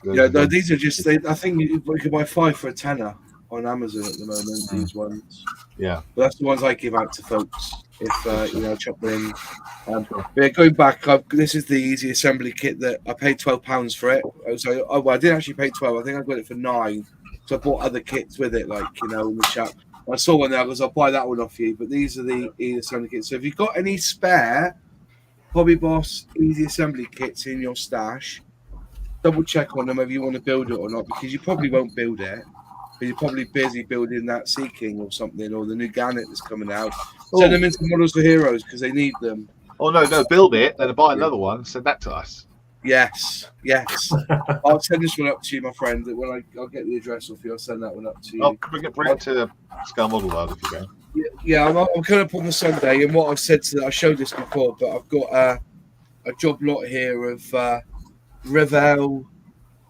no, these are just. I think you can buy 5 for a tenner on Amazon at the moment. These ones. Yeah. But that's the ones I give out to folks if chop them in. Going back, this is the easy assembly kit that I paid £12 for it. So I didn't actually pay 12. I think I got it for 9. So I bought other kits with it, like in the shop. I saw one there because I'll buy that one off you. But these are the easy assembly kits. So if you've got any spare Hobby Boss easy assembly kits in your stash, double check on them if you want to build it or not, because you probably won't build it. But you're probably busy building that Sea King or something, or the new Gannet that's coming out. Send them into Models for Heroes because they need them. Oh no, build it, then buy another one, send that to us. Yes. I'll send this one up to you, my friend. When I'll get the address off you, I'll send that one up to you. Oh, bring it to Scale Model World if you go. Yeah, I'm coming up on the Sunday, and what I've said to that, I showed this before, but I've got a job lot here of Revell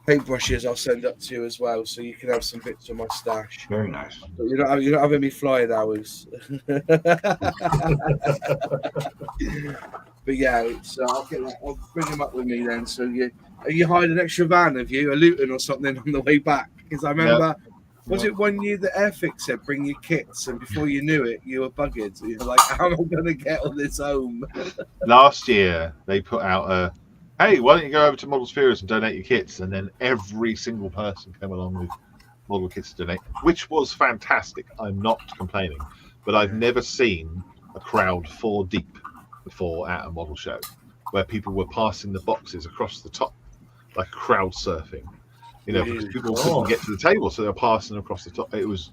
paintbrushes. I'll send up to you as well, so you can have some bits of my stash. Very nice. But you're not having me flying hours. But yeah, it's I'll bring them up with me then. So you hired an extra van, have you, a Luton or something on the way back? Because I remember. Was it one year that Airfix said bring your kits, and before you knew it, you were buggered? You're like, how am I going to get all this home? Last year, they put out hey, why don't you go over to Model Spheres and donate your kits? And then every single person came along with model kits to donate, which was fantastic. I'm not complaining. But I've never seen a crowd 4 deep before at a model show, where people were passing the boxes across the top, like crowd surfing. You know, because people couldn't get to the table, so they're passing across the top. It was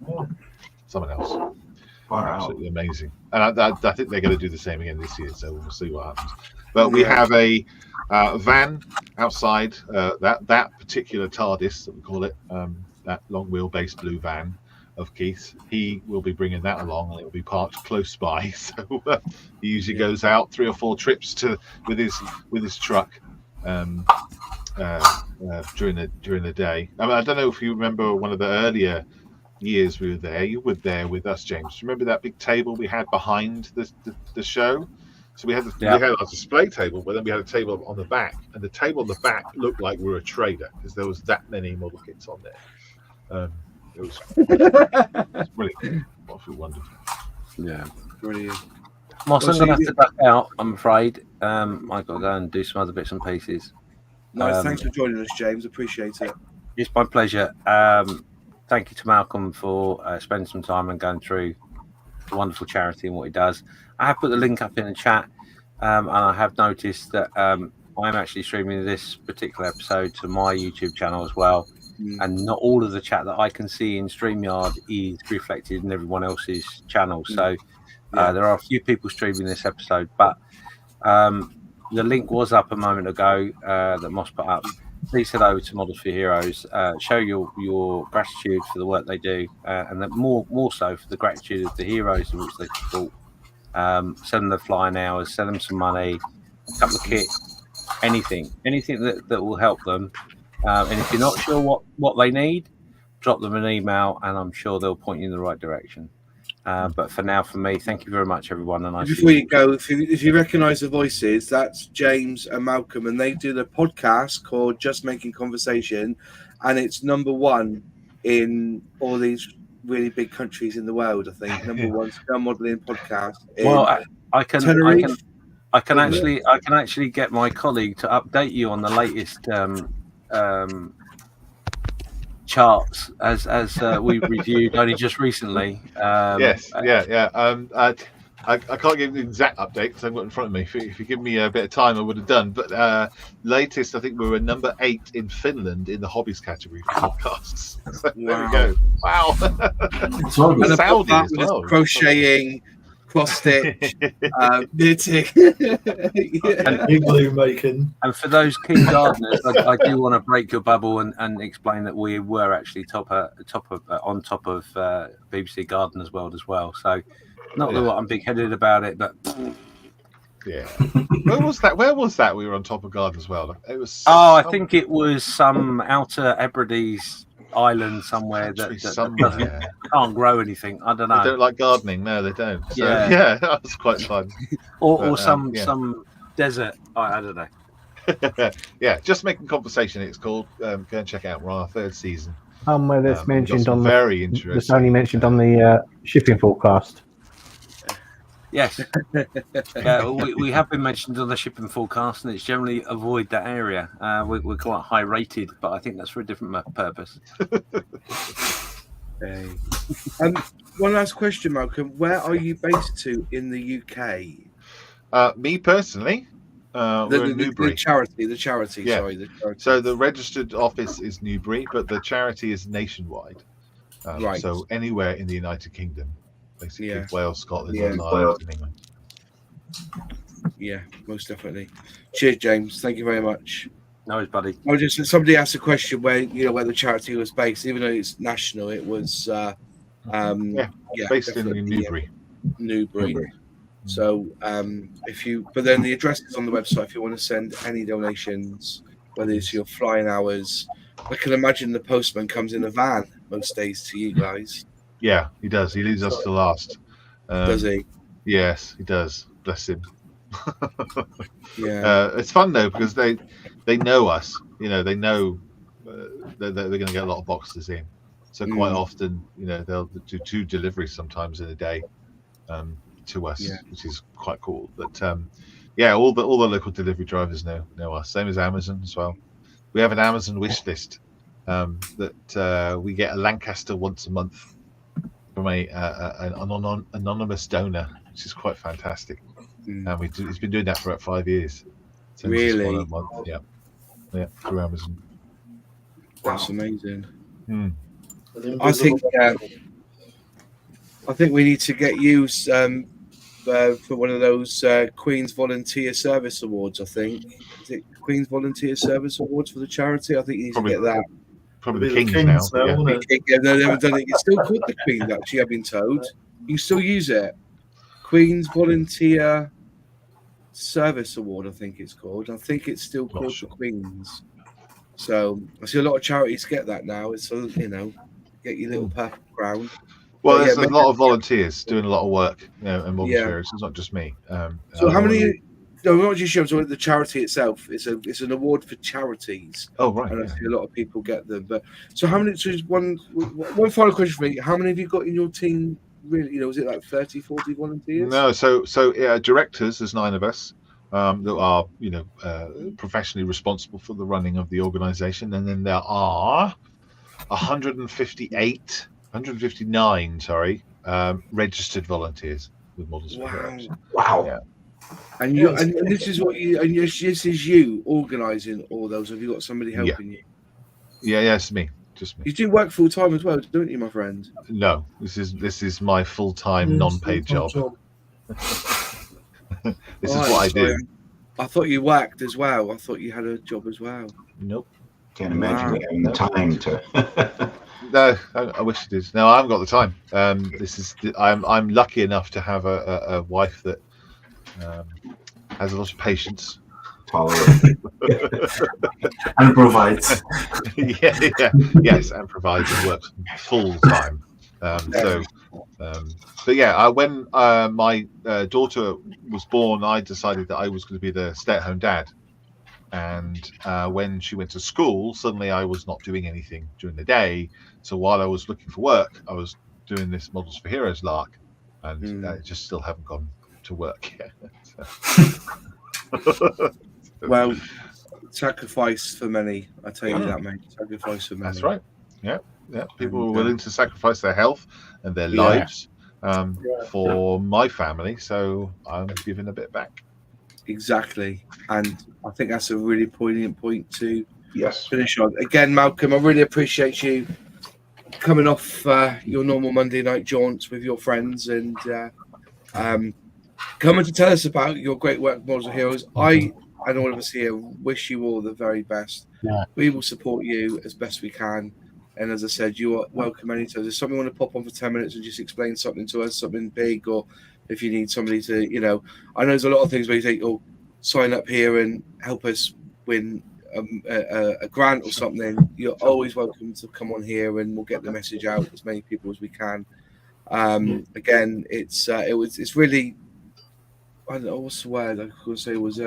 someone else. Wow. Absolutely amazing. And I think they're going to do the same again this year, so we'll see what happens. But we have a van outside, that particular TARDIS, that we call it, that long wheelbase blue van of Keith's. He will be bringing that along, and it will be parked close by. So he usually goes out 3 or 4 trips with his truck. During the day. I mean, I don't know if you remember one of the earlier years we were there. You were there with us, James. Remember that big table we had behind the show? So we had a display table, but then we had a table on the back, and the table on the back looked like we were a trader because there was that many model kits on there. It was brilliant. What if we wondered? Yeah, Brilliant. Moss, I'm going to have to duck out, I'm afraid. I've got to go and do some other bits and pieces. Nice. Thanks for joining us, James. Appreciate it. It's my pleasure. Thank you to Malcolm for spending some time and going through the wonderful charity and what he does. I have put the link up in the chat, and I have noticed that I'm actually streaming this particular episode to my YouTube channel as well. And not all of the chat that I can see in StreamYard is reflected in everyone else's channel. So there are a few people streaming this episode, but the link was up a moment ago that Moss put up. Please head over to Models for Heroes. Show your gratitude for the work they do, and that more so for the gratitude of the heroes in which they support. Send them the flying hours, send them some money, a couple of kits, anything that will help them. And if you're not sure what they need, drop them an email, and I'm sure they'll point you in the right direction. But for now, for me, thank you very much, everyone. And before you go, if you recognise the voices, that's James and Malcolm, and they do the podcast called Just Making Conversation, and it's #1 in all these really big countries in the world. I think #1 scale modelling podcast. Well, I can actually get my colleague to update you on the latest charts as we reviewed only just recently. Yes. I can't give you the exact update because I've got it in front of me. If you give me a bit of time, I would have done. But latest, I think we were number 8 in Finland in the hobbies category for podcasts. So there we go. Wow. And Saudi as well. Crocheting, cross stitch, knitting, and igloo making. And for those keen gardeners, I do want to break your bubble and explain that we were actually on top of BBC Gardeners World as well. So. Not that I'm big-headed about it, but yeah. Where was that? We were on top of Gardeners World. It was. I think it was some outer Hebrides island somewhere that can't grow anything. I don't know. They don't like gardening. No, they don't. So, yeah, that was quite fun. or some desert. I don't know. Yeah, Just Making Conversation. It's called. Go and check it out. We're on our 3rd season. Where that's mentioned on very interesting. It's only mentioned on the shipping forecast. Yes, we have been mentioned on the shipping forecast, and it's generally avoid that area. We're quite high rated, but I think that's for a different purpose. One last question, Malcolm. Where are you based to in the UK? Me personally, we're in Newbury. The charity. Yeah. Sorry, the charity. So the registered office is Newbury, but the charity is nationwide. Right. So anywhere in the United Kingdom. Basically, Wales, Scotland, Ireland, and England. Yeah, most definitely. Cheers, James. Thank you very much. No worries, buddy. I just somebody asked a question where where the charity was based, even though it's national. It was based in definitely, Newbury. Newbury. So but then the address is on the website if you want to send any donations, whether it's your flying hours. I can imagine the postman comes in a van most days to you guys. Yeah, he does. He leaves us to last. Does he? Yes, he does. Bless him. Yeah. It's fun though because they know us. They know they're going to get a lot of boxes in. So quite often, they'll do 2 deliveries sometimes in a day to us, which is quite cool. But all the local delivery drivers know us. Same as Amazon as well. We have an Amazon wish list that we get a Lancaster once a month from an anonymous donor, which is quite fantastic. And he's been doing that for about 5 years. So Really? just 1 a month, yeah, through Amazon. That's amazing. I think we need to get you for one of those Queen's Volunteer Service Awards. I think is it Queen's Volunteer Service Awards for the charity? I think you need to get that. Probably the Kings now. wouldn't it? No, they haven't done it. It's still called the Queen's. Actually, I've been told you can still use it. Queen's Volunteer Service Award, I think it's called. I think it's still called the Queen's. So I see a lot of charities get that now. It's get your little purple crown. Well, there's a lot of volunteers doing a lot of work, and volunteers. It's not just me. So how many? No, not just you. So the charity itself. It's an award for charities. Oh right. And I see a lot of people get them. But so how many? So one final question for me. How many have you got in your team? Really, is it like 30, 40 volunteers? No, so directors. There's 9 of us that are professionally responsible for the running of the organisation, and then there are 159, registered volunteers with Models for Heroes. Wow. Yeah. And this is what this is you organising all those. Have you got somebody helping you? Yeah, it's me. Just me. You do work full time as well, don't you, my friend? No, this is my full-time non-paid job. This is what I do. I thought you worked as well. I thought you had a job as well. Nope. Can't imagine having the time to. No, I wish I did. No, I haven't got the time. I'm lucky enough to have a wife that has a lot of patience. Tolerate. And provides. Yes, and provides and works full time. But yeah, when my daughter was born, I decided that I was going to be the stay-at-home dad. And when she went to school, suddenly I was not doing anything during the day. So while I was looking for work, I was doing this Models for Heroes lark, and I just still haven't gone to work yet. Well, sacrifice for many. I tell you that, mate. Sacrifice for many. That's right. Yeah. People were willing to sacrifice their health and their lives for my family, so I'm giving a bit back. Exactly, and I think that's a really poignant point to Yes. finish on. Again, Malcolm, I really appreciate you coming off your normal Monday night jaunts with your friends and coming to tell us about your great work, Models of Heroes. I and all of us here wish you all the very best. Yeah. We will support you as best we can. And as I said, you are welcome anytime. There's something you want to pop on for 10 minutes and just explain something to us, something big, or if you need somebody to, I know there's a lot of things where you think, sign up here and help us win a grant or something. You're always welcome to come on here and we'll get the message out to as many people as we can. Again, it's really, I don't know what's the word I could say was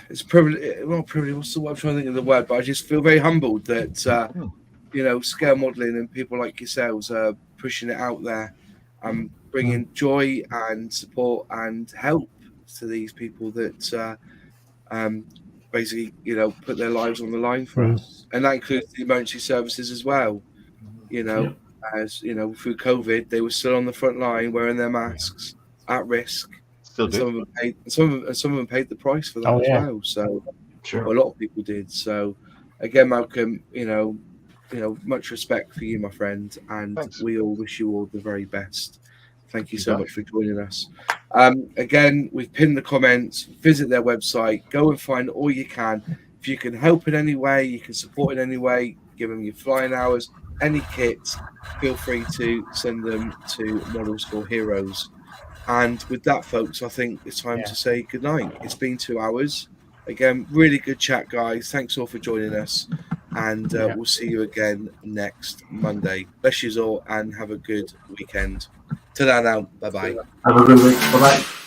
it's privilege. Well, privilege. What's the word? I'm trying to think of the word, but I just feel very humbled that scale modelling and people like yourselves are pushing it out there and bringing joy and support and help to these people that basically put their lives on the line for us, and that includes the emergency services as well. As through COVID, they were still on the front line wearing their masks at risk. Still do. Some of them paid the price for that as well. So Sure. a lot of people did. So again, Malcolm, much respect for you, my friend, and Thanks. we all wish you all the very best Thank you so much for joining us. Again, we've pinned the comments. Visit their website. Go and find all you can. If you can help in any way, you can support in any way, give them your flying hours, any kits, feel free to send them to Model School Heroes. And with that, folks, I think it's time to say goodnight. It's been 2 hours. Again, really good chat, guys. Thanks all for joining us. And we'll see you again next Monday. Bless you all and have a good weekend. Ta-da now. Bye-bye. Have a good week. Bye-bye.